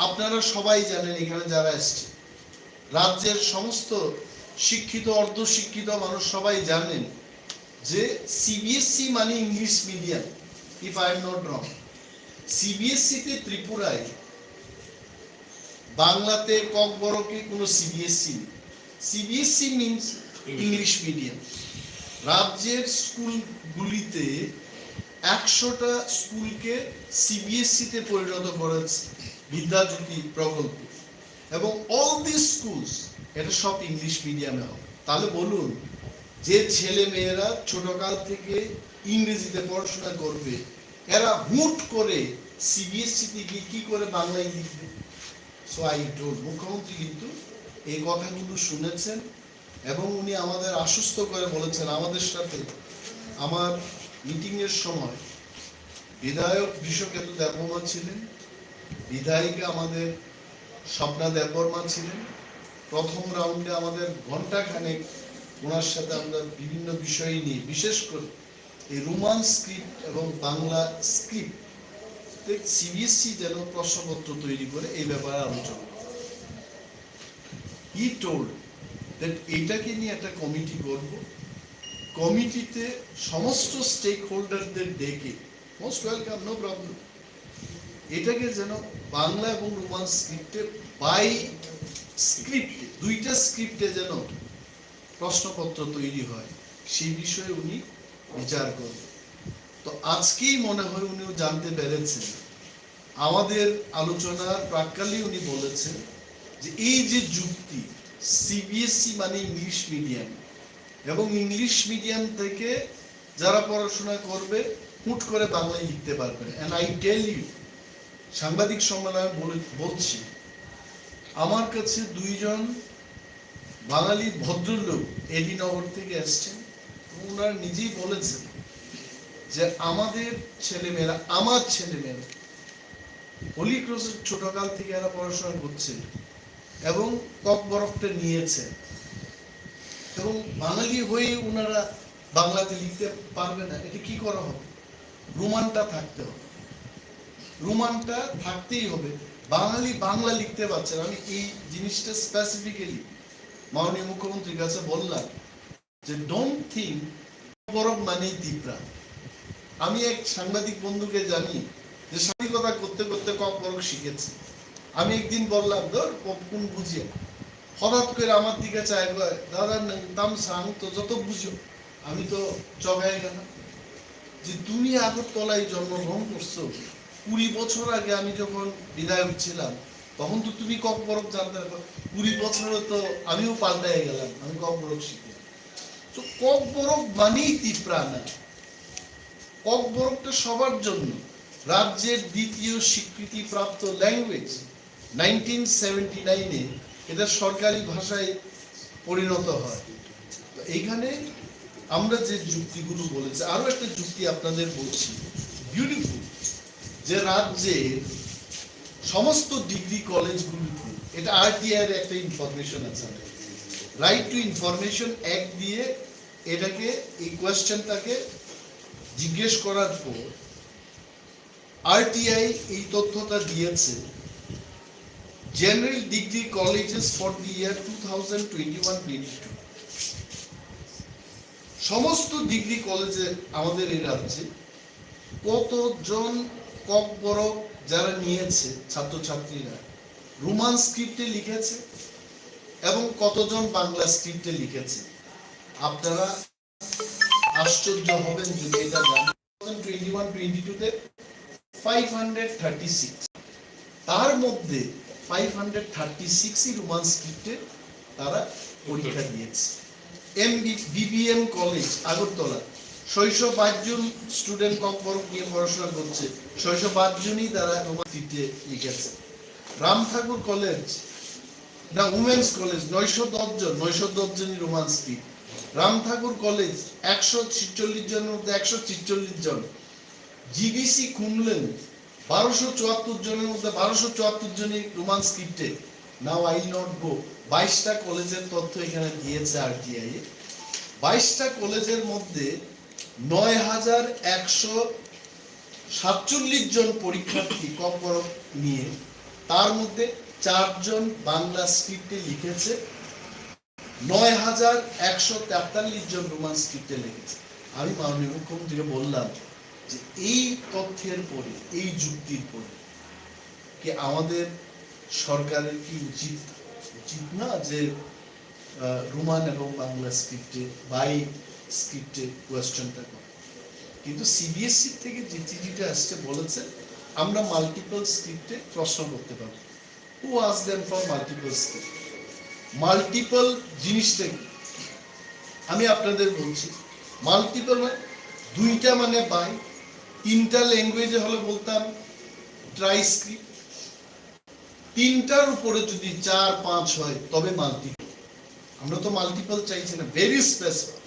আপনারা সবাই জানেন, এখানে যারা এসছে রাজ্যের সমস্ত শিক্ষিত অর্ধশিক্ষিত মানুষ সবাই জানেন যে সিবিএসসি মানে English medium. If I am not wrong, সিবিএসসিতে ত্রিপুরায় বাংলাতে ককবরকে কোনো সিবিএসসি নেই। CBSE means English medium. রাজ্যের স্কুলগুলিতে 100টা স্কুলকে সিবিএসসিতে পরিণত করেছে বিদ্যাজ্যোতি প্রকল্প, এবং অল দিস স্কুলস এটা সব ইংলিশ মিডিয়ামে হবে। তাহলে বলুন, যে ছেলে মেয়েরা ছোটকাল থেকে ইংরেজিতে পড়াশোনা করবে এরা হুট করে সিবিএসসিতে গিয়ে কি করে বাংলায় লিখবে? সো আই টোল্ড, মুখ্যমন্ত্রী কিন্তু এই কথাগুলো শুনেছেন এবং উনি আমাদের আশ্বস্ত করে বলেছেন। আমাদের সাথে আমার মিটিংয়ের সময় বিধায়ক বিশ্বকেতু দেববর্মা ছিলেন, বিধায়িকা আমাদের স্বপ্না দেববর্মা ছিলেন। প্রথম রাউন্ডে আমাদের ঘন্টাখানেক ওনার সাথে আমরা বিভিন্ন বিষয় নিয়ে, বিশেষ করে এই রোমান স্ক্রিপ্ট এবং বাংলা স্ক্রিপ্ট সিবিএসসি যেন প্রশ্নপত্র তৈরি করে এই ব্যাপারে আলোচনা। হি টোল্ড দ্যাট এইটাকে নিয়ে একটা কমিটি করব, কমিটিতে সমস্ত স্টেক হোল্ডারদের ডেকে, মোস্ট ওয়েলকাম, নো প্রবলেম, এটাকে যেন বাংলা এবং রোমান স্ক্রিপ্টে বাই স্ক্রিপ্টে, দুইটা স্ক্রিপ্টে যেন প্রশ্নপত্র তৈরি হয়, সেই বিষয়ে উনি বিচার করবেন। তো আজকেই মনে হয় উনিও জানতে পেরেছেন, আমাদের আলোচনার প্রাক্কালেই উনি বলেছেন যে এই যে যুক্তি সিবিএসসি মানে ইংলিশ মিডিয়াম, এবং ইংলিশ মিডিয়াম থেকে যারা পড়াশোনা করবে হুট করে বাংলায় লিখতে পারবেন। অ্যান্ড আই টেল ইউ, সাংবাদিক সম্মেলনে বলছি, আমার কাছে দুইজন বাঙালি ভদ্রলোক এডিনগর থেকে এসছেন, ওনারা নিজেই বলেছেন যে আমাদের ছেলেমেয়েরা, আমার ছেলেমেয়েরা হোলি ক্রসের ছোটকাল থেকে এরা পড়াশোনা করছে এবং ককবরকটা নিয়েছে, এবং বাঙালি হয়ে ওনারা বাংলাতে লিখতে পারবে না। এটা কি করা হবে? রোমানটা থাকতে হবে, রোমানটা থাকতেই হবে। বাঙালি বাংলা লিখতে পারছে না। আমি এই জিনিসটা স্পেসিফিক্যালি মাননীয় মুখ্যমন্ত্রীর কাছে বললাম যে ডোন্ট থিঙ্ক ককবরক মানেই ত্রিপুরা। আমি এক সাংবাদিক বন্ধুকে জানি যে সাংবাদিকতা করতে করতে ককবরক শিখেছে। আমি একদিন বললাম ধর কোন বুঝিয়ে, হঠাৎ করে আমার দিকে চাই, দাদা তাম সাং তো যত বুঝো। আমি তো চগায় গেলাম যে তুমি আগরতলায় জন্মগ্রহণ করছো, 20 বছর আগে আমি যখন বিধায়ক ছিলাম তখন তো তুমি ককবরক জানতে না। 20 বছরে তো আমিও পাল্টায় গেলাম, আমি ককবরক শিখি। তো ককবরক মানেই ত্রিপুরা না, ককবরকটা সবার জন্য। রাজ্যের দ্বিতীয় স্বীকৃতিপ্রাপ্ত ল্যাঙ্গুয়েজ, 1979-এ এটা সরকারি ভাষায় পরিণত হয়। তো এইখানে আমরা যে যুক্তিগুলো বলেছি, আরো একটা যুক্তি আপনাদের বলছি, বিউটিফুল, যে রাজ্যের সমস্ত ডিগ্রি কলেজগুলিতে, এটা আরটিআই এর একটা ইনফরমেশন আছে, রাইট টু ইনফরমেশন অ্যাক্ট দিয়ে এটাকে, এই কোয়েশ্চেনটাকে জিজ্ঞেস করার পর আরটিআই এই তথ্যটা দিয়েছে, general degree colleges for the year 2021-22, সমস্ত ডিগ্রি কলেজে আমাদের এই রাজ্যে কতজন ককবরক যারা নিয়েছে ছাত্রছাত্রীরা রোমান স্ক্রিপ্টে লিখেছে এবং কতজন বাংলা স্ক্রিপ্টে লিখেছে। আপনারা আশ্চর্য হবেন যদি এটা জানেন, 2021-22 তে 536, তার মধ্যে 536ই রোমান স্ক্রিপ্টে তারা পরীক্ষা দিয়েছে। বিবিএম কলেজ আগরতলা 605 জন স্টুডেন্ট ককবরক নিয়ে পড়াশোনা করছে, 605 জনই তারা রোমান স্ক্রিপ্টে লিখেছে। রাম ঠাকুর কলেজ, না উমেন্স কলেজ 910 জনই রোমান স্ক্রিপ্ট। রাম ঠাকুর কলেজ 146 জনের মধ্যে 146 জন। জিডিসি কুমলেন 1274 জনের মধ্যে 1274 জনই রোমান স্ক্রিপ্টে। নাও আই নট গো, 22টা কলেজের তথ্য এখানে দিয়েছে আরটিআই। 22টা কলেজের মধ্যে 9147 জন পরীক্ষার্থী ককবরক নিয়ে, তার মধ্যে 4 জন বাংলা স্ক্রিপ্টে লিখেছে, 9143 জন রোমান স্ক্রিপ্টে লিখেছে। আমি মাননীয় মুখ্যমন্ত্রীকে বললাম যে এই তথ্যের পরে, এই যুক্তির পরে কি আমাদের সরকারের কি উচিত না যে রোমান এবং বাংলা স্ক্রিপ্টে বাই স্ক্রিপ্টে কোয়েশ্চেনটা করে। কিন্তু সিবিএসসি থেকে যে চিঠিটা আসছে বলেছে আমরা মাল্টিপল স্ক্রিপ্টে প্রশ্ন করতে পারবো। Who asked them for multiple script? Multiple জিনিসটা কি আমি আপনাদের বলছি। মাল্টিপল মানে দুইটা মানে বাই, তিনটা ল্যাঙ্গুয়েজে হলে বলতাম ট্রাইস্ক্রিপ্ট, তিনটার উপরে যদি 4-5 হয় তবে মাল্টিপল। আমরা তো মাল্টিপল চাইছি না, very specific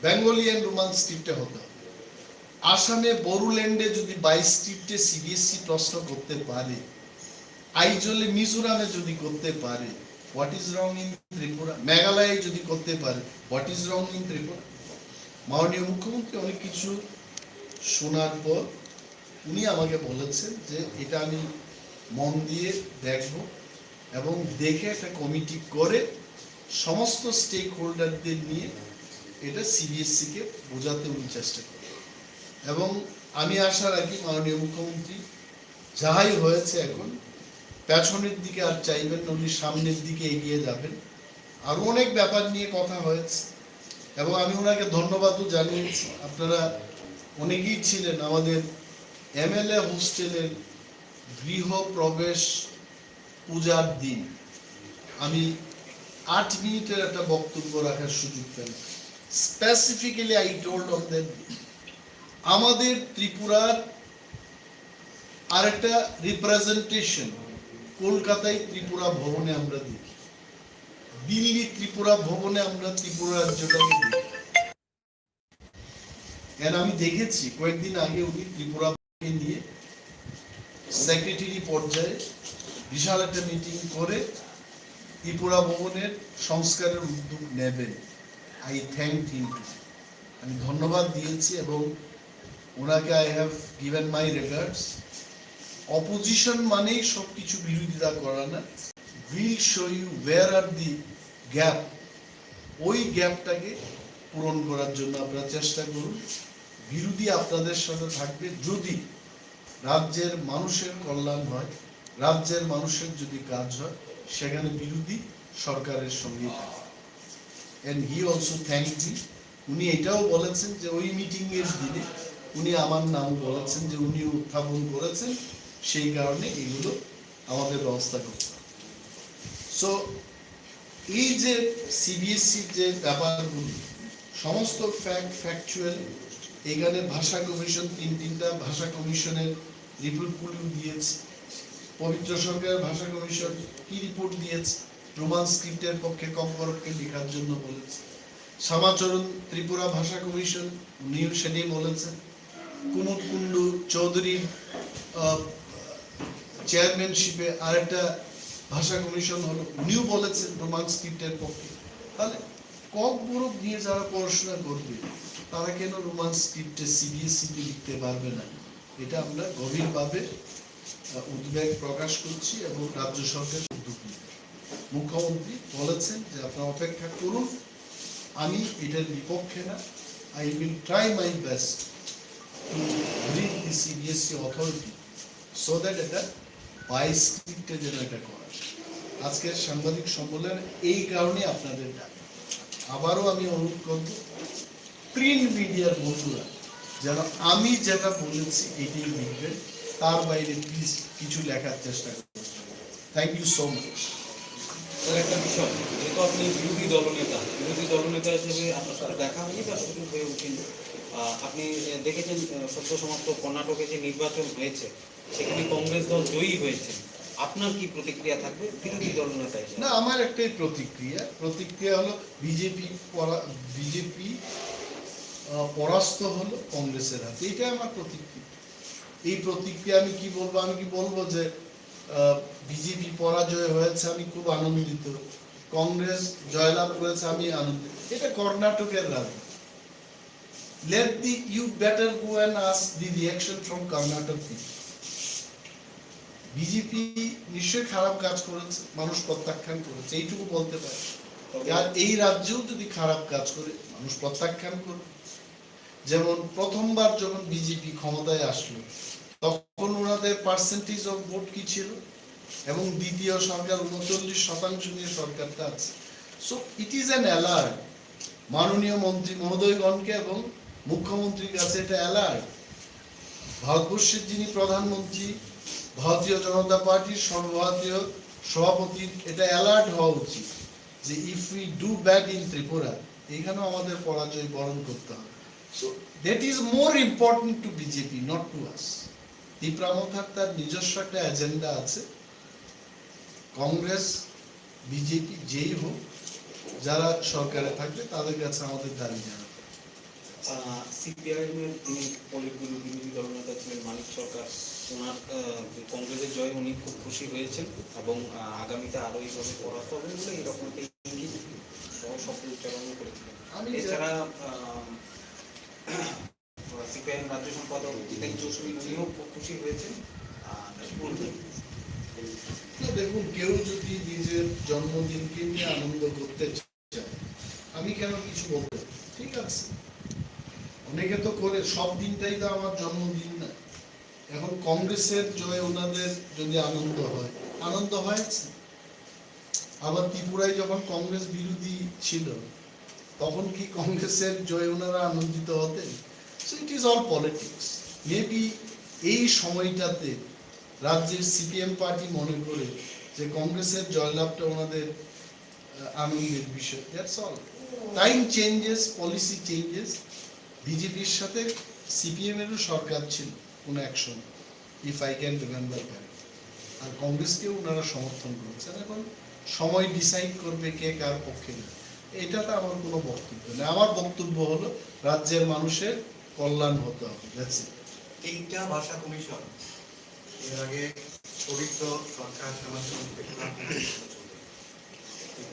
Bengali and Roman স্ক্রিপ্টে হতে হবে। আসামে বড়োল্যান্ডে যদি 22 স্ক্রিপ্টে সিবিএসসি প্রশ্ন করতে পারে, আইজলে মিজোরামে যদি করতে পারে, what is wrong in Tripura? মেঘালয়ে যদি করতে পারে, what is wrong in Tripura? মাননীয় মুখ্যমন্ত্রী অনেক কিছু শোনার পর উনি আমাকে বলেছেন যে এটা আমি মন দিয়ে দেখব এবং দেখে একটা কমিটি করে সমস্ত স্টেক হোল্ডারদের নিয়ে এটা সিবিএসসিকে বোঝাতে উনি চেষ্টা করেন। এবং আমি আশা রাখি মাননীয় মুখ্যমন্ত্রী যাহাই হয়েছে এখন পেছনের দিকে আর চাইবেন না, উনি সামনের দিকে এগিয়ে যাবেন। আরো অনেক ব্যাপার নিয়ে কথা হয়েছে এবং আমি ওনাকে ধন্যবাদও জানিয়েছি। আপনারা অনেকেই ছিলেন আমাদের এমএলএ হোস্টেলের গৃহ প্রবেশ পূজার দিন। আমি 8 মিনিটের একটা বক্তব্য রাখার সুযোগ পেলাম। Specifically I told on that আমাদের ত্রিপুরার আরেকটা রিপ্রেজেন্টেশন কলকাতায় ত্রিপুরা ভবনে আমরা দেখি, দিল্লি ত্রিপুরা ভবনে আমরা ত্রিপুরা রাজ্যটাকে দেখি। আমি দেখেছি কয়েকদিন আগে উনি ত্রিপুরা নিয়ে সেক্রেটারি পর্যায়ে বিশাল একটা মিটিং করে ত্রিপুরা ভবনের সংস্কারের উদ্যোগ নেবেন। আই থ্যাংক হিম, আমি ধন্যবাদ দিয়েছি এবং ওনাকে I have given my regards. Opposition মানেই সবকিছু বিরোধিতা করা না, will show you where are the gap, ওই গ্যাপটাকে পূরণ করার জন্য আপনারা চেষ্টা করুন। বিরোধী আপনাদের সাথে থাকবে যদি রাজ্যের মানুষের কল্যাণ হয়, রাজ্যের মানুষের যদি কাজ হয়, সেখানে বিরোধী সরকারের সঙ্গে থাকে। And he also thank me, উনি এটাও বলেছেন যে ওই মিটিং এর দিনে উনি আমার নাম বলেছেন যে উনি উত্থাপন করেছেন, সেই কারণে এগুলো আমাদের ব্যবস্থা করতে হবে। সো এই যে সিবিএসসির যে ব্যাপারগুলি সমস্ত ফ্যাকচুয়াল, এখানে ভাষা কমিশন 3টা ভাষা কমিশনের রিপোর্টগুলো দিয়েছে, পবিত্র সরকারের ভাষা কমিশন কি রিপোর্ট দিয়েছে, রোমান স্ক্রিপ্টের পক্ষে ককবরককে লেখার জন্য বলেছে। শ্যামাচরণ ত্রিপুরা ভাষা কমিশন উনিও সেটাই বলেছেন। কুমুদ কুন্ডু চৌধুরীর চেয়ারম্যানশিপে আরেকটা ভাষা কমিশন হলো, উনিও বলেছেন রোমান স্ক্রিপ্টের পক্ষে। তাহলে ককবরক নিয়ে যারা পড়াশোনা করবে তারা কেন রোমান স্ক্রিপ্টে সিবিএসইতে লিখতে পারবে না? এটা আমরা গভীরভাবে উদ্বেগ প্রকাশ করছি এবং রাজ্য সরকার উদ্যোগ নিচ্ছে। মুখ্যমন্ত্রী বলেছেন যে আপনারা অপেক্ষা করুন, আমি এটার বিপক্ষে না, I will try my best to bring the CBSE authority so that এটা বাই স্ক্রিপ্টে যেন এটা করা। আজকের সাংবাদিক সম্মেলন এই কারণে আপনাদের ডাক। আবারও আমি অনুরোধ করব প্রিন্ট মিডিয়ার বন্ধুরা যেন আমি যেটা বলেছি এটাই লিখবেন, তার বাইরে প্লিজ কিছু লেখার চেষ্টা করবেন। Thank you so much. একটা বিষয়, যেহেতু আপনি বিরোধী দলনেতা হিসেবে আপনার সাথে দেখা হয়নি বা সুযোগ হয়ে ওঠেনি। আপনি দেখেছেন সদ্য সমাপ্ত কর্ণাটকে যে নির্বাচন হয়েছে সেখানে কংগ্রেস দল জয়ী হয়েছে, আপনার কি প্রতিক্রিয়া থাকবে বিরোধী দলনেতা হিসেবে? না, আমার একটাই প্রতিক্রিয়া হলো বিজেপি পরাস্ত হলো কংগ্রেসের হাতে, এটাই আমার প্রতিক্রিয়া। এই প্রতিক্রিয়া আমি কি বলবো যে বিজেপি পরাজয় হয়েছে আমি খুব আনন্দিত, কংগ্রেস জয়লাভ করেছে আমি আনন্দিত। এটা কর্ণাটকের রাজনীতি। You better go and ask the reaction from Karnataka people. BJP নিশ্চয়ই খারাপ কাজ করেছে, মানুষ প্রত্যাখ্যান করেছে, এইটুকু বলতে পারে। আর এই রাজ্যেও যদি খারাপ কাজ করে মানুষ প্রত্যাখ্যান করবে। যেমন প্রথমবার যখন বিজেপি ক্ষমতায় আসলো তখন ওনাদের পার্সেন্টেজ অফ ভোট কি ছিল, এবং দ্বিতীয় সরকার 39% নিয়ে সরকারটা আছে। So it is an alert মাননীয় মন্ত্রী মহোদয়গণকে এবং মুখ্যমন্ত্রীর কাছে, এটা অ্যালার্ট ভারতবর্ষের যিনি প্রধানমন্ত্রী, ভারতীয় জনতা পার্টির সর্বভারতীয় সভাপতির এটা অ্যালার্ট হওয়া উচিত যে if we do bad in Tripura, এখানেও আমাদের পরাজয় বরণ করতে হবে। So that is more important to BJP, not to us. ত্রিপুরামথার তার নিজস্ব একটা এজেন্ডা আছে। কংগ্রেস বিজেপি যেই হোক, যারা সরকারে থাকবে তাদের কাছে আমাদের দাবি জানাবে। সিপিআইএমের যিনি বিরোধী দলনেতা ছিলেন মানিক সরকার, ওনার কংগ্রেসের জয় উনি খুব খুশি হয়েছেন এবং আগামীতে আরো এইভাবে পরাস্ত হবেন বলে এরকম একটা ইঙ্গিত শব্দ উচ্চারণ করেছিলেন। এছাড়া সিপিআইএম রাজ্য সম্পাদক জিতেন চৌধুরী উনিও খুব খুশি হয়েছেন। দেখুন, কেউ যদি নিজের জন্মদিনকে নিয়ে আনন্দ করতে চায়, আমি কেন কিছু বলবো? ঠিক আছে, অনেকে তো করে, সব দিনটাই তো আমার জন্মদিন না। এখন কংগ্রেসের জয় ওনাদের যদি আনন্দ হয়েছে। আবার ত্রিপুরায় যখন কংগ্রেস বিরোধী ছিল তখন কি কংগ্রেসের জয় ওনারা আনন্দিত হতেন? So it is all politics. Maybe এই সময়টাতে রাজ্যের সিপিএম পার্টি মনে করে যে কংগ্রেসের জয়লাভটা ওনাদের আনন্দের বিষয়। That's all. Time changes, policy changes. বিজেপির সাথে সিপিএম এরও সরকার ছিল কোন action, if I can remember that. আর কংগ্রেসকেও ওনারা সমর্থন করেছেন। এখন সময় ডিসাইড করবে কে কার পক্ষে না, এটাতে আমার কোনো বক্তব্য নেই। আমার বক্তব্য হলো রাজ্যের মানুষের কল্যাণ হতে হবে। তিনটা ভাষা কমিশন এর আগে পবিত্র সরকার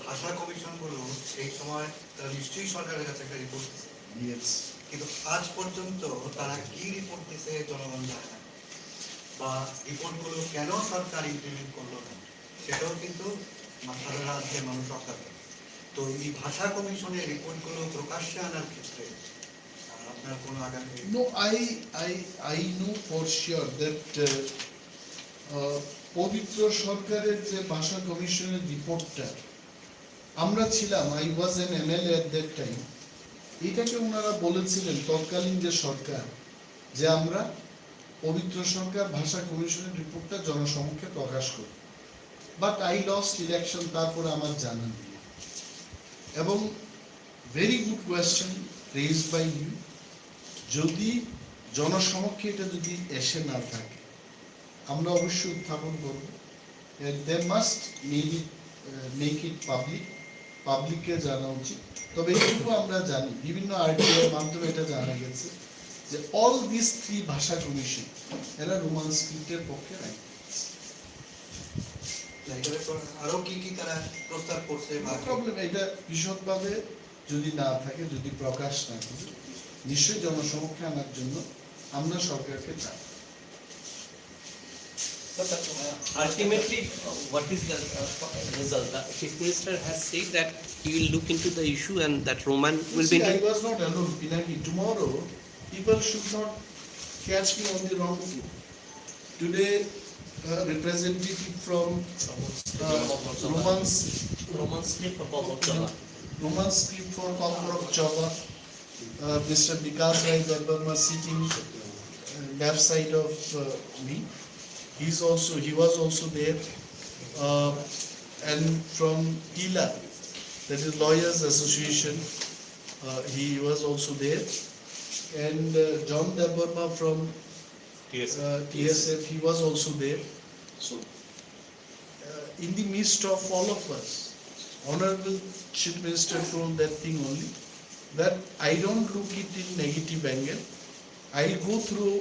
ভাষা কমিশনগুলো এই সময় তারা নিশ্চয়ই সরকারের কাছে একটা রিপোর্ট দিয়েছে, কিন্তু আজ পর্যন্ত তারা কি রিপোর্ট দিচ্ছে জনগণ জানে না, বা রিপোর্টগুলো কেন সরকার ইমপ্লিমেন্ট করলো না সেটাও কিন্তু সারা রাজ্যের মানুষ অজ্ঞাত। তো এই ভাষা কমিশনের রিপোর্টগুলো প্রকাশ্যে আনার ক্ষেত্রে আপনার কোনো আগামী? No, I know for sure that পবিত্র সরকারের যে ভাষা কমিশনের রিপোর্টটা আমরা ছিলাম, I was an MLA at that time, এটাকে ওনারা বলেছিলেন তৎকালীন যে সরকার, যে আমরা পবিত্র সরকার ভাষা কমিশনের রিপোর্টটা জনসমক্ষে প্রকাশ করি। বাট আই লস্ট ইলেকশন, তারপরে আমার জানা নেই। এবং very good question raised by you. যদি জনসমক্ষে এটা যদি এসে না থাকে, আমরা অবশ্যই উত্থাপন করব। There must maybe make it পাবলিককে জানা উচিত। তবে এইটুকু আমরা জানি, বিভিন্ন আরটিআই মাধ্যমে এটা জানা গেছে যে অল দিস 3 ভাষা কমিশন এরা রোমান স্ক্রিপ্টের পক্ষে নাই। আরো কি কি তারা প্রস্তাব করছে বা প্রবলেম এটা বিশদভাবে যদি না থাকে, যদি প্রকাশ না করে, নিশ্চয়ই জনসমক্ষে আনার জন্য আমরা সরকারকে চাই। But ultimately, what is the result? The Chief Minister has said that he will look into the issue and that Roman will be. See, I was not alone, Pinaki. Tomorrow, people should not catch me on the wrong foot. Today, representative from Roman script of Roman script for Kokborok Java, Mr. Vikas Rai Debbarma sitting left side of me. He was also there, and from TILA, that is Lawyers Association, he was also there, and John Debbarma from TSF, he was also there. So, in the midst of all of us, Honorable Chief Minister told that thing only, that I don't look it in negative angle. I'll go through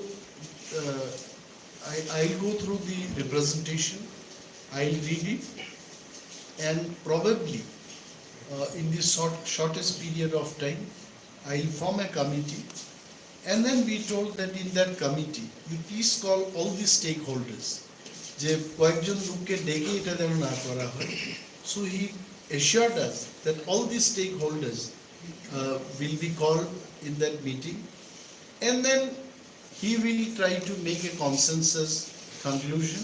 the representation, I'll read it, and probably in this shortest period of time, I'll form a committee, and then we told that in that committee, you please call all the stakeholders. যে কয়েকজন লোককে ডেকে এটা যেন না করা হয়। So he assured us that all the stakeholders will be called in that meeting, and then he will try to make a consensus conclusion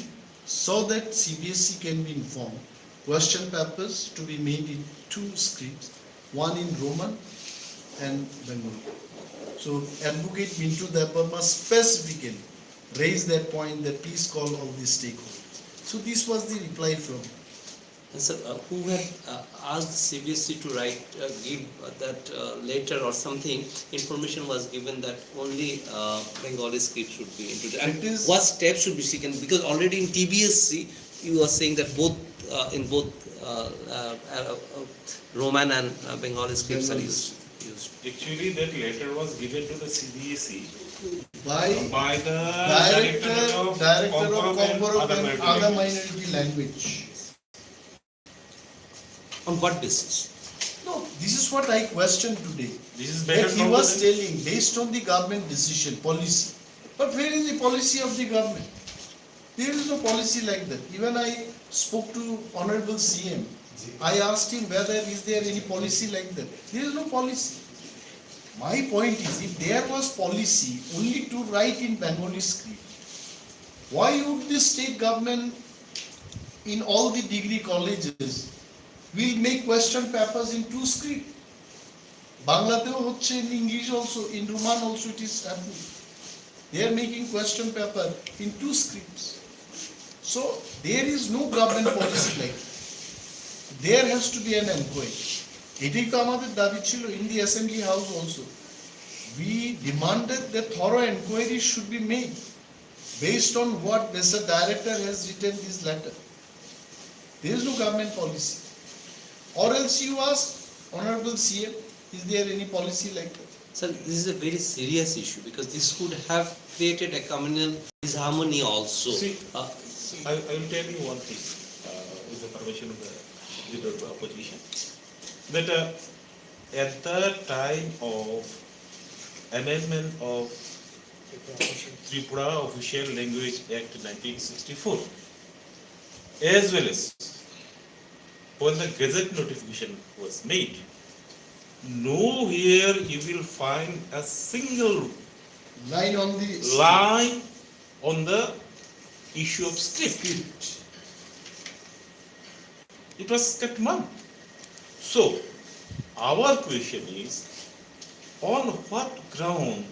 so that CBSE can be informed. Question papers to be made in 2 scripts, one in Roman and Bengali. So Advocate Mintu Debbarma specifically raised that point that please call all the stakeholders. So this was the reply from him. Sir, who had asked CBSE to give that letter or something? Information was given that only Bengali script should be introduced. And what steps should be taken? Because already in TBSC, you are saying that in both Roman and Bengali scripts are used. Actually, that letter was given to the CBSE By the Director of Kokborok and other minority. minority language. On what basis? No, this is what I questioned today. This is better That he known was to telling based on the government decision, policy. But where is the policy of the government? There is no policy like that. Even I spoke to Honorable CM. I asked him whether is there any policy like that. There is no policy. My point is, if there was policy only to write in Bengali script, why would the state government in all the degree colleges will make question papers in 2 script? Banglateo hocche, in English also, in Roman also it is happening. They are making question paper in 2 scripts. So there is no government policy like that. There has to be an inquiry. এটাই তো আমাদের দাবি ছিল in the assembly house also. We demanded that thorough inquiry should be made based on what Mr. Director has written this letter. There is no government policy. Or else you ask Honorable CM, is there any policy like that? Sir, this is a very serious issue because this could have created a communal disharmony also. See, I will tell you one thing, with the permission of the leader of the opposition, that at the time of amendment of Tripura Official Language Act 1964, as well as when the Gazette notification was made, nowhere you will find a single Line on the line on the issue of script. It was kept mum. So, our question is, on what ground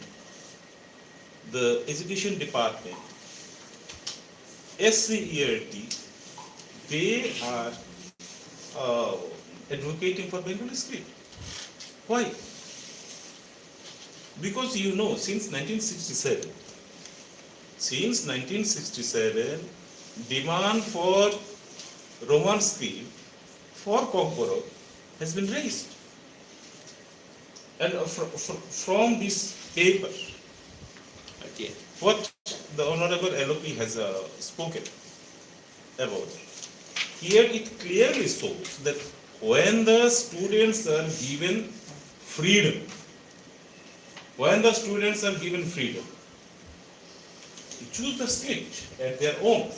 the education department, SCERT, they are advocating for Bengali script? Why? Because you know, since 1967, demand for Roman script for Kokborok has been raised. And from this paper, Okay. what the Honorable LOP has spoken about, here it clearly shows that when the students are given freedom, to choose the script at their own,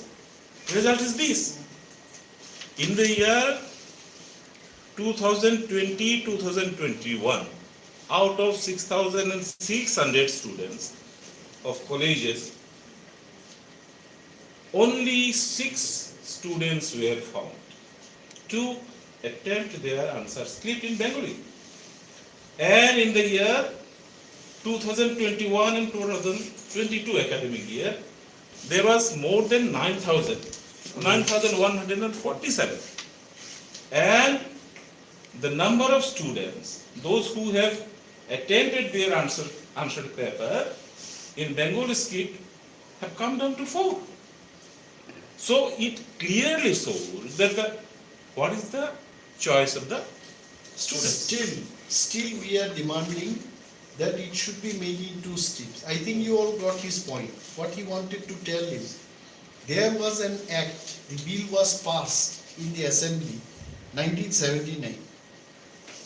result is this. In the year 2020-2021, out of 6,600 students of colleges, only 6 students were found to attempt their answer script in Bengali. And in the year 2021 and 2022 academic year, there was more than 9,147. And the number of students, those who have attempted their answered paper in Bengali script, have come down to 4. So it clearly shows that what is the choice of the students. Still we are demanding that it should be made into strips. I think you all got his point. What he wanted to tell is, there was an act, the bill was passed in the assembly, 1979.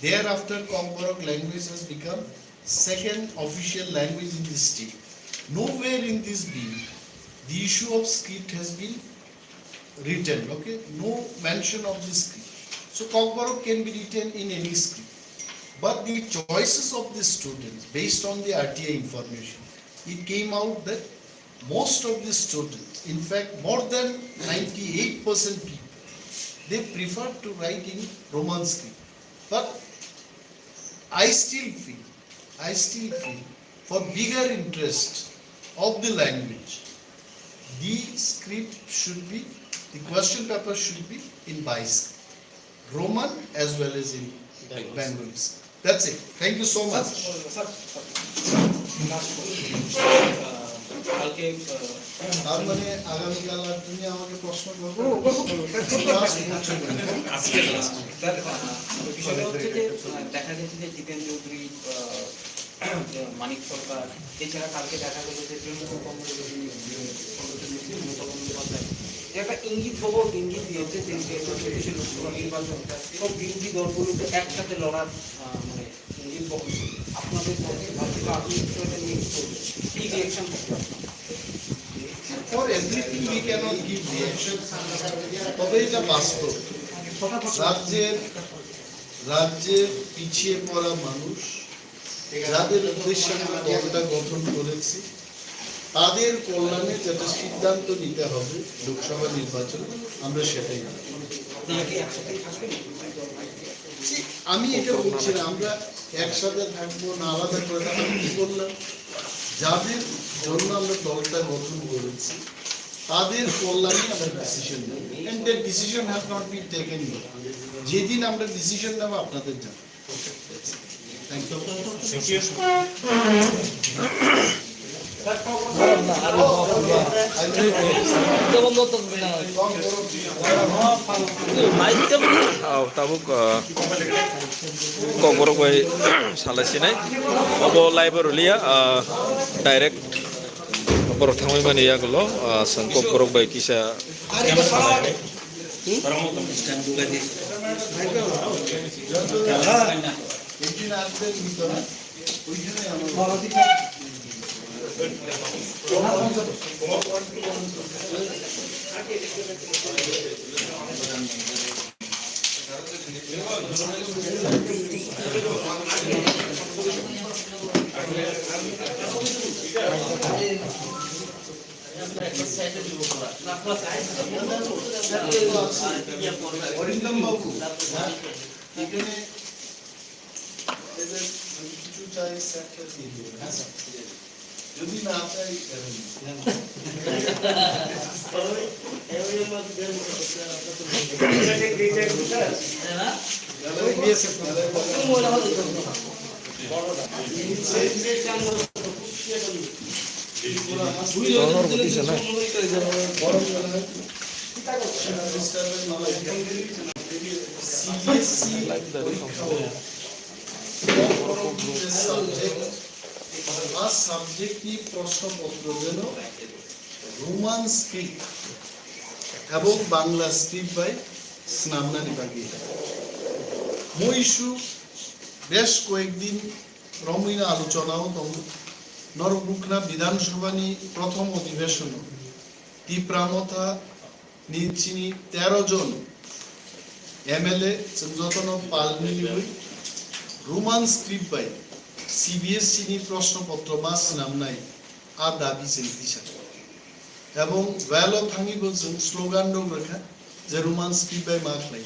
Thereafter, Kokborok language has become second official language in the state. Nowhere in this bill, the issue of script has been written, okay? No mention of the script. So Kokborok can be written in any script. But the choices of the students, based on the RTI information, it came out that most of the students, in fact more than 98% people, they prefer to write in Roman script. But I still feel for bigger interest of the language, the script should be, the question paper should be in bi-script, Roman as well as in Bengali script. That's it. Thank you so much. কালকে তার মানে আগামীকাল আর তুমি আমাকে প্রশ্ন করবে? স্যার, বিষয়টা হচ্ছে যে দেখা যাচ্ছে যে জিতেন চৌধুরী, মানিক সরকার, এছাড়া কালকে দেখা গেল যে তৃণমূল কংগ্রেসের একটা ইঙ্গিত দিয়েছে যে লোকসভা নির্বাচন সব বিরোধী দলগুলোকে একসাথে লড়ার মানে ইঙ্গিত বহন করছে। আপনাদের আপনি বিষয়টা নিয়ে কি রিয়েকশন করতে? For everything we cannot give reaction. তবে এটা বাস্তব। রাজ্যের পিছিয়ে পড়া মানুষ, যাদের উদ্দেশ্যে আমরা দলটা গঠন করেছি, তাদের কল্যাণে যেটা সিদ্ধান্ত নিতে হবে লোকসভা নির্বাচনে, আমরা সেটাই নেব। আমি এটা বলছি না আমরা একসাথে থাকবো না আলাদা করে থাকবো। আমি কি বললাম, যাদের জন্য আমরা দলটা গঠন করেছি তাদের কল্যাণে আমরা ডিসিশন নেব। And that decision has not been taken yet. যেদিন আমরা ডিসিশন নেব আপনাদের জানাবো। Thank you. tabuk Kokborok bai salasinai abo live rulia direct borok thangmai mani yagulo sang Kokborok bai kisa Arindam বাবু এখানে এদের কিছু চাই সেক্টর দিয়ে দিবেন। হ্যাঁ স্যার, যদি না চাই সিবিএসসি সাবজেক্ট বা সাবজেক্টিভ প্রশ্নপত্র যেন রোমান স্ক্রিপ্ট এবং বাংলা স্ক্রিপ্ট বাই স্নামনানি বাকি মইসু বেশ কয়েকদিন রমণীয় আলোচনাও দম নরবুকনা বিধানসভানি প্রথম অধিবেশন তীব্রামতা নিচিনি 13 জন এমএলএ যতন পালমিলি রোমান স্ক্রিপ্ট বাই সিবিএসসি নি প্রশ্নপত্র মাস নাম নাই আ দাবি দিশা এবং ভ্যালো থাঙ্গিব স্লোগান দं রেখা যে রোমান স্ক্রিপ্ট বাই মাস নাই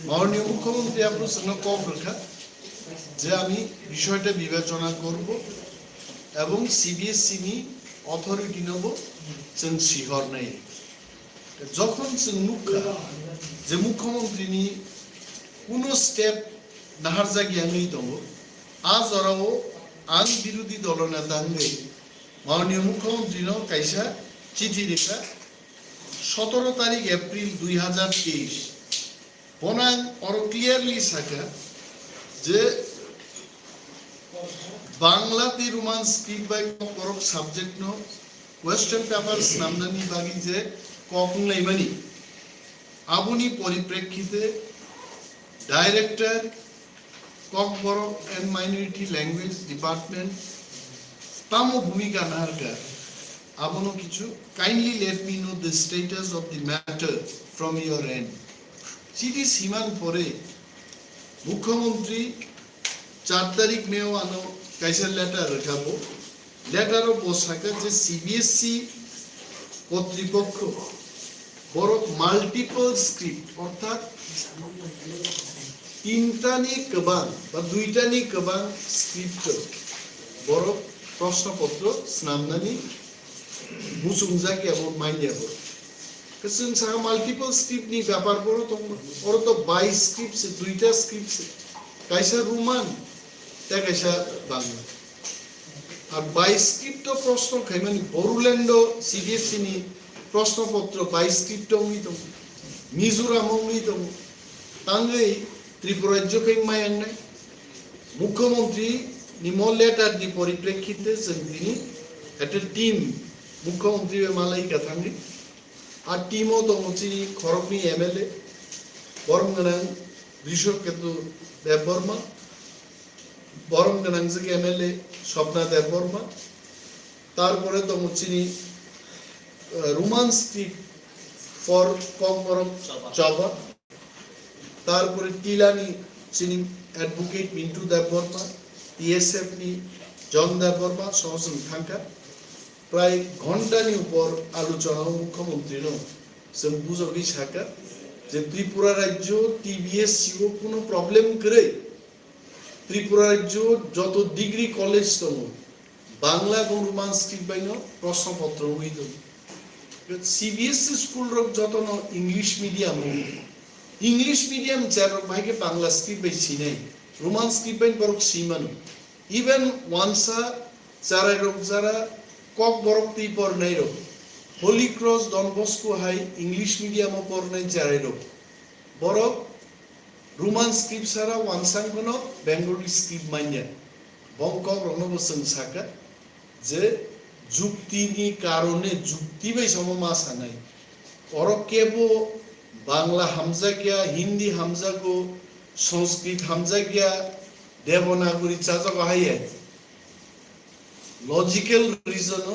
মাননীয় মুখ্যমন্ত্রী আপনার সঙ্গে কম রেখা যে আমি বিষয়টা বিবেচনা করব এবং সিবিএসসি নি অথরিটি নেব जों শিহর নাই যখন जों নুখা যে মুখ্যমন্ত্রী নি কোন স্টেপ নাহার জায়গায় দं আজ ওরাও আন বিরোধী দলনেতা মাননীয় মুখ্যমন্ত্রী কাইসা চিঠি লেখা 17 তারিখ এপ্রিল 2023 বনাং और ক্লিয়ারলি সাকা যে বাংলাতে রোমান স্ক্রিপ্ট বাই কোকবরক সাবজেক্ট নো কোয়েশ্চন পেপার নামনানি বাগি যে kokLAM আবুনি পরিপ্রেক্ষিতে director kokborok and minority language department তামো ভূমিকা নারকা আবনো কিছু kindly let me know the status of the matter from your end চিঠি সীমান পরে মুখ্যমন্ত্রী 4 তারিখ মেও আনো কাইসার লেটার রাখাবো লেটারও বসাকা যে সিবিএসসি কর্তৃপক্ষ বড় মাল্টিপল স্ক্রিপ্ট অর্থাৎ তিনটানি কবাং বা দুইটানি কবাং স্ক্রিপ্ট বড় প্রশ্নপত্র স্নামনানি মুসুংজাকি এবং মাইনিয়াবো কারণ সারা মাল্টিপল স্ক্রিপ্ট নি ব্যাপার বড় তো ওর তো 22 স্ক্রিপ্ট দুইটা স্ক্রিপ্ট কাইসা রোমান তা কাইসা বাংলা আর 22 স্ক্রিপ্ট প্রশ্ন খাইমানি বড়ুল্যান্ড সিবিএসসি নি প্রশ্নপত্র 22 স্ক্রিপ্ট তো মিজোরাম তো তাঙ্গই ত্রিপুরা রাজ্য খাইমাই নাই মুখ্যমন্ত্রী নিমো লেটার দি পরিপ্রেক্ষিতে তিনি একটা টিম মুখ্যমন্ত্রী মালাইকা থাঙ্গি আর টিমও তো চিনি খড়গনি এমএলএ বরমগানাং ঋষভকেতু দেববর্মা বরমগানাং থেকে এমএলএ স্বপ্না দেববর্মা তারপরে তো চিনি রোমান স্ক্রিপ্ট ফর kokborok চাবা তারপরে টিলানি চিনি অ্যাডভোকেট মিন্টু দেববর্মা টিএসএফ নি জন দেববর্মা সহসং থাঙ্কা প্রায় ঘন্টানি উপর আলোচনা মুখ্যমন্ত্রী जों বুঝবি সাকা যে ত্রিপুরা রাজ্য টিবিএসসিও কোনো প্রবলেম করে ত্রিপুরা রাজ্য যত ডিগ্রি কলেজ দं বাংলা এবং রোমান স্ক্রিপ্ট বাইনো প্রশ্নপত্র হইত সিবিএসসি স্কুল রক যত ইংলিশ মিডিয়াম যার ভাইকে বাংলা স্ক্রিপ্ট বাই সিনাই রোমান স্ক্রিপ্ট বাইন বরক সিমান ইভেন ওয়ানসা যারা রক যারা kokborok তি পর নাই রক holy cross Don Bosco high English medium পর নাই যারাই রক বরক রোমান স্ক্রিপ্ট সারা ওয়ানসাং কোনো বেঙ্গলি স্ক্রিপ্ট মাইনা বংকক রণবসং সাকা যে যুক্তিনি কারণে যুক্তি বাই সমমাসা নাই অরক কেবো বাংলা হামজা গিয়া হিন্দি হামজা গো সংস্কৃত হামজা গিয়া দেবনাগরী চাজক হাইয়া লজিক্যাল রিজন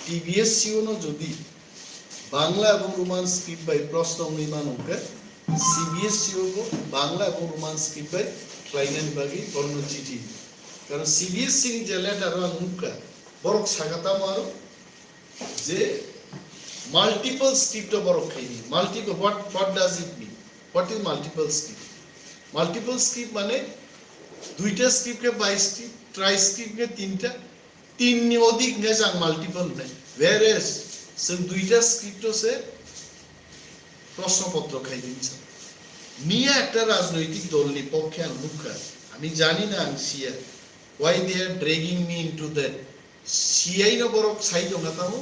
টিবিএসসিও যদি বাংলা এবং রোমান স্ক্রিপ্ট বাই প্রশ্ন নির্মাণ হোক সিবিএসসিও বাংলা এবং রোমান স্ক্রিপ্ট বাই ক্লাইনেন বাগি বর্ণ চিঠি কারণ সিবিএসসি নি যে লেটার মুখা বরক সাগাতাম আরো যে মাল্টিপল স্ক্রিপ্ট বরক খাইনি multiple what does it mean what is multiple script মানে দুইটা স্ক্রিপ্টকে 22 স্ক্রিপ্ট ট্রাই স্ক্রিপ্টকে তিনটা তিন অধিক নেজাং মাল্টিপল নাই whereas जों দুইটা স্ক্রিপ্ট সে প্রশ্নপত্র খাই দিচ্ছে নিয়ে একটা রাজনৈতিক দল নি পক্ষে মুখা আমি জানি না সিয়া why they are dragging me into that CI ন বরক সাইদ নাতাও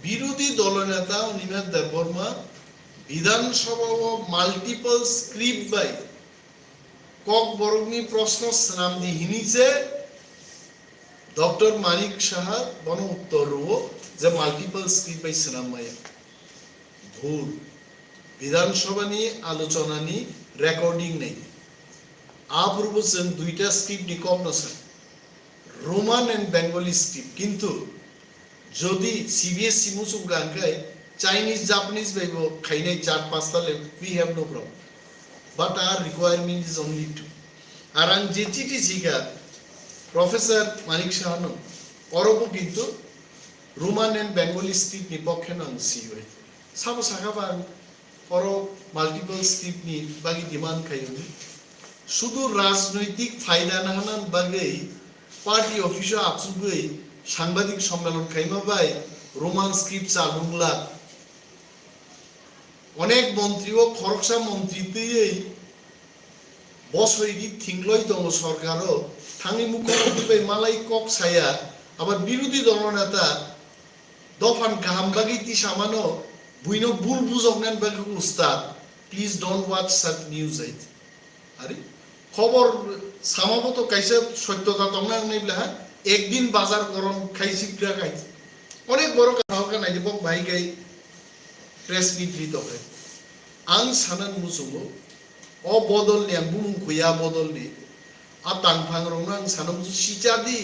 বিরোধী দলনেতা নিমেশ দেববর্মা বিধানসভা মাল্টিপল স্ক্রিপ্ট বাই kokborokni প্রশ্ন সামদি হিনিছে ডক্টর মানিক সাহা বন উত্তর যে মাল্টিপল স্ক্রিপ্ট বাই সানামায়া ভুল বিধানসভানি আলোচনানি রেকর্ডিং নাই আপূর্ব जों দুইটা স্ক্রিপ্ট নি কম নছে রোমান এন্ড বেঙ্গলি স্ক্রিপ্ট কিন্তু যদি সিবিএসসি মুসুক গাঙ্গাই চাইনিজ জাপানিজ বাইবো খাইনাই 4-5 তালে we have no problem but our requirement is only 2 আর আং যে চিঠি জিগা প্রফেসর মানিক সাহানো অরবো কিন্তু রোমান এন্ড বেঙ্গলি স্ক্রিপ্ট নি পক্ষে নং সিওই সাবো সাগাবা পর মাল্টিপল স্ক্রিপ্ট নি বাকি ডিমান্ড খাইনি শুধু রাজনৈতিক ফায়দা নাহানান বাগেই পার্টি অফিসে আচুগই সাংবাদিক সম্মেলন খাইমা বাই রোমান স্ক্রিপ্ট চালুংলা অনেক মন্ত্রী ও খরকসা মন্ত্রীতেই বসইদি থিংলই দङ সরকারও থাঙি মুখ্যমন্ত্রী বাই মালাই কক ছায়া আবার বিরোধী দলনেতা দফান গাহাম বাগি তি সামানো বুইনো বুল বুজগনান বাগি উস্তাদ please don't watch such news আইত আরে খবর সামাবত কাইসা সত্যতা দংনা নাইবলা একদিন বাজার গরম খাইছিগ্রা খাই অনেক বড় কথা নাই বক ভাই গাই প্রেস মিট লি দকে আং সানান মুসুগো অ বদল নি বুমুং খুয়া বদল নি আ তাংফাং রং আং সানাম সিচাদি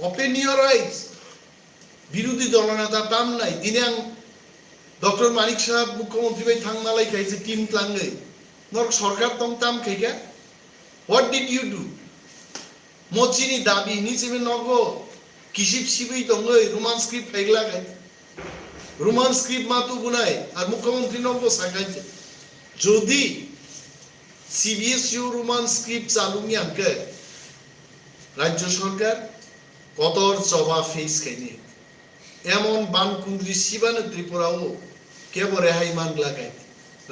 ওপেন ইওর আইজ বিরোধী দলনেতা তাম নাই দিনে আং ডক্টর মানিক সাহেব মুখ্যমন্ত্রী বাই থাংনালাই খাইছে টিম ক্লাঙ্গৈ নর সরকার তং তাম খাইকা What did you do? Mochini dabi ni sebe nogo kiship sibai tongai Roman script paigla kai Roman script matu bunai ar mukhyamantri nogo sakai jodi CBSE Roman script চালুনি আমকে রাজ্য সরকার কতর জবা ফেস খাইনি এমন বানকুন্দ্রি শিবান ত্রিপুরাও কেবল রেহাই মান লাগাই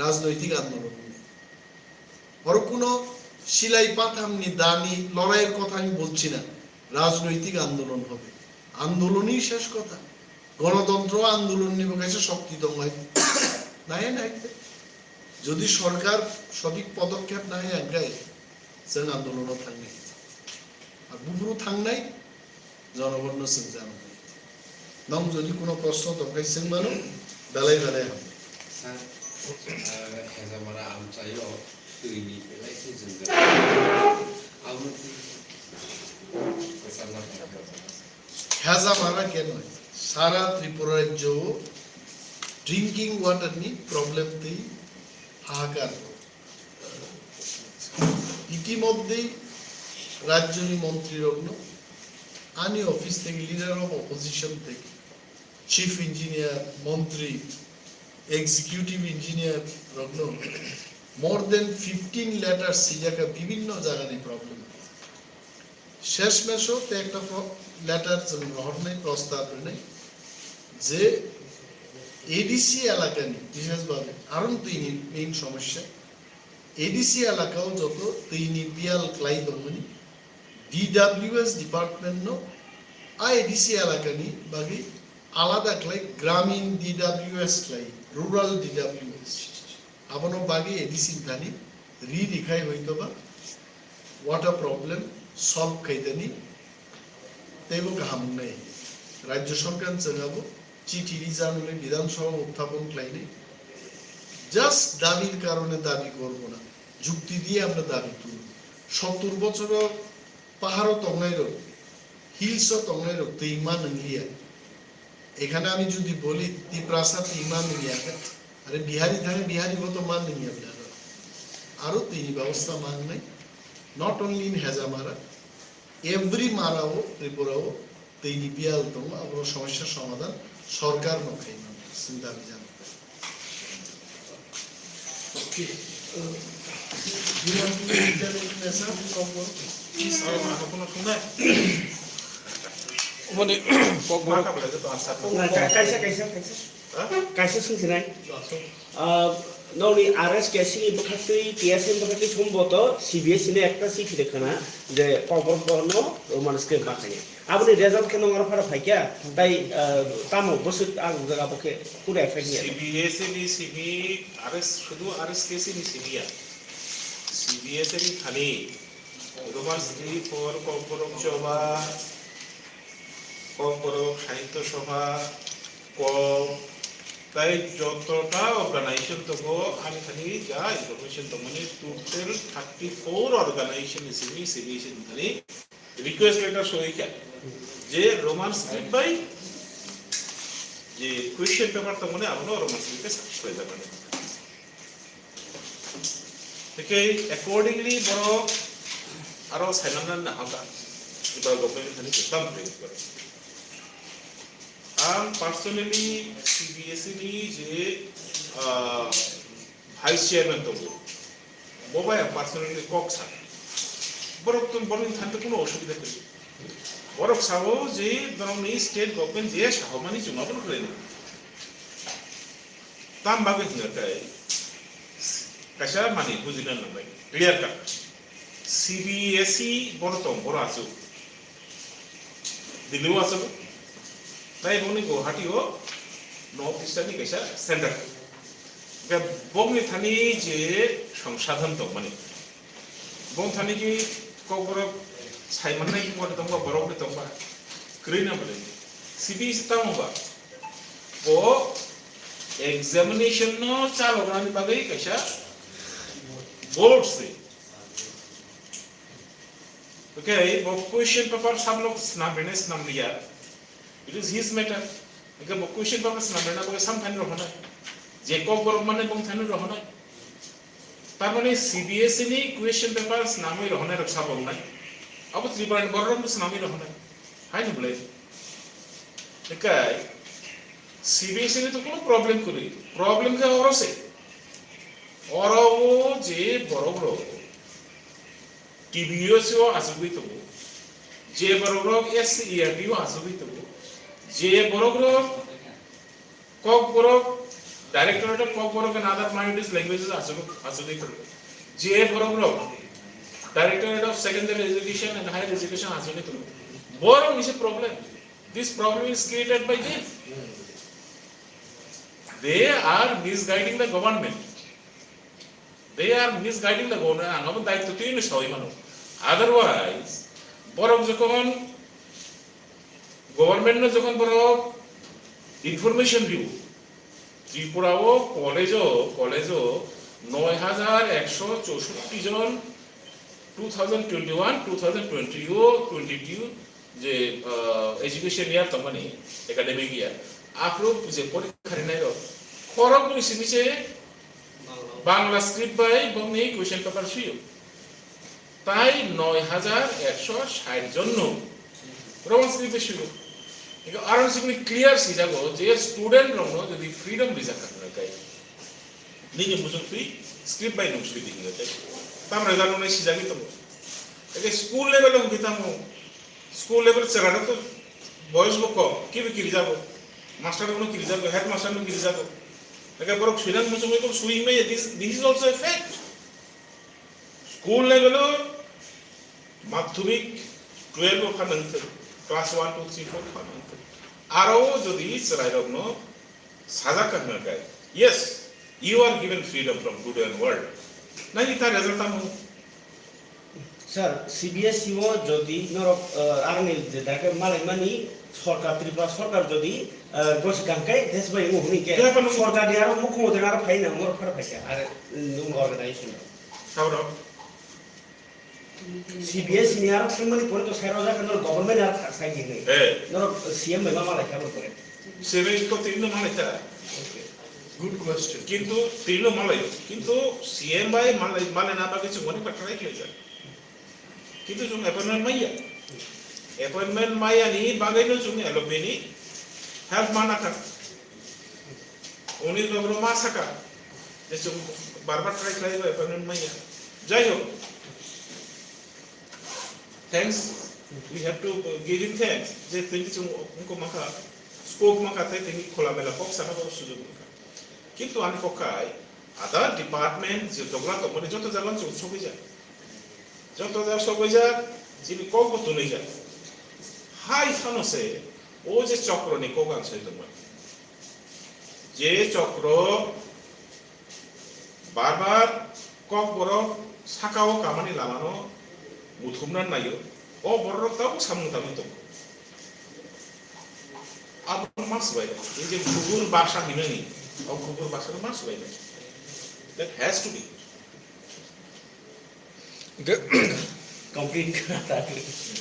রাজনৈতিক আন্দোলন আর কোনো সিলাই পাথামনি দানি লড়াইয়ের কথা আমি বলছি না রাজনৈতিক আন্দোলন হবে আন্দোলনই শেষ কথা গণতন্ত্র আন্দোলন নিবে কাছে শক্তি দঙ্গাই নাই নাই যদি সরকার সঠিক পদক্ষেপ নাই আগায় जों আন্দোলনও থাকবে আর বুবুরু থাকনাই জনগণ जों জানো নং যদি কোনো প্রশ্ন দরকার जों মানো বেলায় বেলায় হবে স্যার হেজামারা আমচাইও दैनि बेलायखौ जों हेजामारा केन सारा त्रिपुरा राज्य ड्रिंकिंग वाटर नि प्रॉब्लम थी हाहाकार इतिमध्ये राज्यनि मंत्री रत्न आनी ऑफिस থেকে লিডার অফ অপোজিশন থেকে চিফ ইঞ্জিনিয়ার মন্ত্রী এক্সিকিউটিভ ইঞ্জিনিয়ার রত্ন more than 15 letters সিজাকা বিভিন্ন জায়গায় প্রবলেম শেষ মেশো তে একটা লেটার রহনে প্রস্তাব নেই যে এডিসি এলাকানি বিশেষভাবে আরো তিন মেইন সমস্যা এডিসি এলাকাও যত তিন পিএল ক্লাই দমনি ডিডব্লিউএস ডিপার্টমেন্ট নো আ এডিসি এলাকানি বাকি আলাদা ক্লাই গ্রামীণ ডিডব্লিউএস ক্লাই রুরাল ডিডব্লিউএস আপনো বাকি এডিসি দানি রিলিখাই হইতবা ওয়াটার প্রবলেম সলভ খাইদানি তেবো গাহাম নাই রাজ্য সরকার জানাবো চিঠি জানুলে বিধানসভা উত্থাপন ক্লাইনে জাস্ট দাবির কারণে দাবি করব না যুক্তি দিয়ে আমরা দাবি তুলব 70 বছর পাহাড় তংনাই রোগ হিলস তংনাই রোগ তো ইমান নিলিয়া এখানে আমি যদি বলি তিপ্রাসাদ ইমান নিলিয়া अरे बिहारी थाने बिहारी को तो मान नहीं है आरो तीन व्यवस्था मान नहीं नॉट ओनली इन हेजामारा एवरी मारा हो त्रिपुरा हो तीन बियाल तो अब समस्या समाधान सरकार न खाई ना चिंता भी जान ओके মানে कैसे कैसे कैसे कैसे सुनते ননি আরএস কেসি বখাতে টিএসএম বখাতে সম্ভবত সিবিএসই নে একটা চিঠি দেখানা যে কবরবর্ণ রোমান স্ক্রিপ্ট বানায় আপনি রেজাল্ট কেন আমার ফারা ফাইকা তাই তামো বসে আগ জায়গা পক্ষে পুরো এফেক্ট নিয়ে সিবিএসই নি সিবি আরএস শুধু আরএস কেসি নি সিবিয়া সিবিএসই নি খালি রোমান স্ক্রিপ্ট ফর কম্পরক সভা কম্পরক সাহিত্য সভা ক তাই যতটা অর্গানাইজেশন তবো আমি খালি যা ইনফরমেশন তো মানে টোটাল 34 অর্গানাইজেশন সিবিএসই খালি রিকোয়েস্ট লেটার সহিকা যে রোমান স্ক্রিপ্ট বাই যে কোয়েশ্চেন পেপার তো মানে আমরা রোমান স্ক্রিপ্টে সাবমিট করে দেবেন থেকে অ্যাকর্ডিংলি বড় আরো সাইনান না হাকা এটা গভর্নমেন্ট খালি দাম প্রেস করে आं पार्सोनेली सीबीएसई नि जे भाइस चेयरमैन दङ बबाय पार्सोनेली कक्सा बरक तुम बरक थानते कोनो असुविधा गैया बरक साबो जे दरंनि स्टेट गभर्नमेंट जे साहमानि जुमाबन करेन ताम बागे हिंगाय काशा मानि बुजिना नबाय क्लियर का सीबीएसई बरतम बर आसु दिल्ली आसु তাই বনি গুয়াহাটি ও নর্থ ইস্টার্নি কেসা সেন্টার কে বগনি থানি যে সংসাধন তো মানে বং থানি কি কবরক সাইমাননাই মতে তংবা বরকনি তংবা ক্রিনা বলে সিবি ইস্তামবা ও এক্সামিনেশন নো চালনানি বাগৈ কেসা बोर्ड से ओके वो क्वेश्चन पेपर सब लोग स्नाबेनेस नाम लिया It is his matter. Because the question papers na bena ko sam thani rohna. Je kokborok mane bong thani rohna. Tar mane CBSE ni question papers nami rohna raksa bong nai. Abo 3 borom to nami rohna. Hai no bole. Ekai CBSE ni to kono problem kori. Problem ka oro se. Oro je borobro. TBS o asugui to. Je borobro SERD o asugui to. যে বরগ্রহ kokborok directorate of kokborok and other minorities languages asuli koro je borogrok directorate of secondary education and higher education asuli koro borong is a problem this problem is created by them they are misguiding the government angam daitto tin soi mano otherwise borok jokon government নো যখন বড় ইনফরমেশন দিব ত্রিপুরাও কলেজও 9164 জন 2021 2022 যে এডুকেশন ইয়ার তমানি একাডেমিক ইয়ার আপ্রো যে পরীক্ষা নাইরো খরক নিসিমিছে বাংলা স্ক্রিপ্ট বাই বংনি কোশ্চেন পেপার সুইও তাই 9160 জন রোমান স্ক্রিপ্টে শুরু ಈಗ ಆರಂಭಿಸಿ ಕ್ಲಿಯರ್ ಸಿಜಾಗೋ ಜೆ ಸ್ಟೂಡೆಂಟ್ ರೊಂಗೋ ಜದಿ ಫ್ರೀಡಮ್ ರಿಜಾ ಕರ್ನ ಕೈ ನಿಗೆ ಮುಸುಕ್ತಿ ಸ್ಕ್ರಿಪ್ಟ್ ಬೈ ನುಕ್ಸ್ವಿ ದಿಗೆ ಕೈ ತಾಮ್ ರೆಜಾಲ್ಟ್ ನೆ ಸಿಜಾಗಿ ತಮೋ একে স্কুল লেভেলে হুকিতামো স্কুল লেভেল চেরানো তো বয়স বক কি বিক্রি যাব মাস্টার কোনো কি যাব হেড মাস্টার নো কি যাব একে বড় সুইনান মুসুমি তো swing May this is also a fact school level মাধ্যমিক 12 ফানান্তে क्लास 1 2 3 4 5 आरो जदि सरायरग्नो साजा करना है yes you are given freedom from good and world नहीं था रिजल्ट हम सर सीबीएसई ও যদি নর আরনি যে দেখে মালাইমানি সরকার ত্রিপুরা সরকার যদি গোস কাঙ্কাই দেশ বাই মুহনি কে সরকার দিয়ার মুখ্যমন্ত্রী আর ফাইনা মোর ফার ফাইকা আর নুম অর্গানাইজেশন সাউরা सीबीएसई नि आरो खामानि परे तो साइरो जा कन गभर्नमेंट आर साइड नि नर सीएम मेमा मालाय खाबो परे सेवे को तीन मालाय था गुड क्वेश्चन किंतु तीन मालाय किंतु सीएम बाय मालाय ना बागे चुमनि पटराय केजा किंतु जुम अपॉइंटमेंट माया नि बागे न जुम एलोबेनि हेल्प माना का उनी गबरो मा सका जे जुम बार-बार ट्राई खाइबो अपॉइंटमेंट माया जाय हो thanks we have to give him thanks je tingi chung unko maka scope maka tai tingi khola mela kok sana ba sujog maka kintu ani kokai other department যে দগলা কম্পানি যত জায়গা সবই যায় যত জায়গা সবই যায় যিনি কক তুলে যায় হাই ফানসে ও যে চক্রনি কোকাং সৈতমান যে চক্র বারবার kokborok sakao kamani lamano muthumnan nayo o borok tau samu tamu to abang mas baik ini je gugur bahasa hinani o gugur bahasa mas baik that has to be complete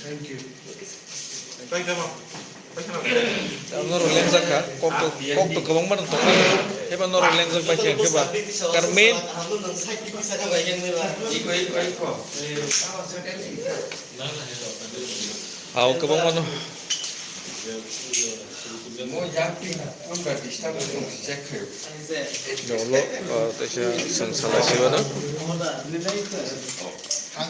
Thank you. baik dah noro lengjak ka kokto kabang man to heba noro lengjak ba khen kheba karmen hau kabang man mo yakti amba disturb check khayo jolo taisa sangsala siwa na Ang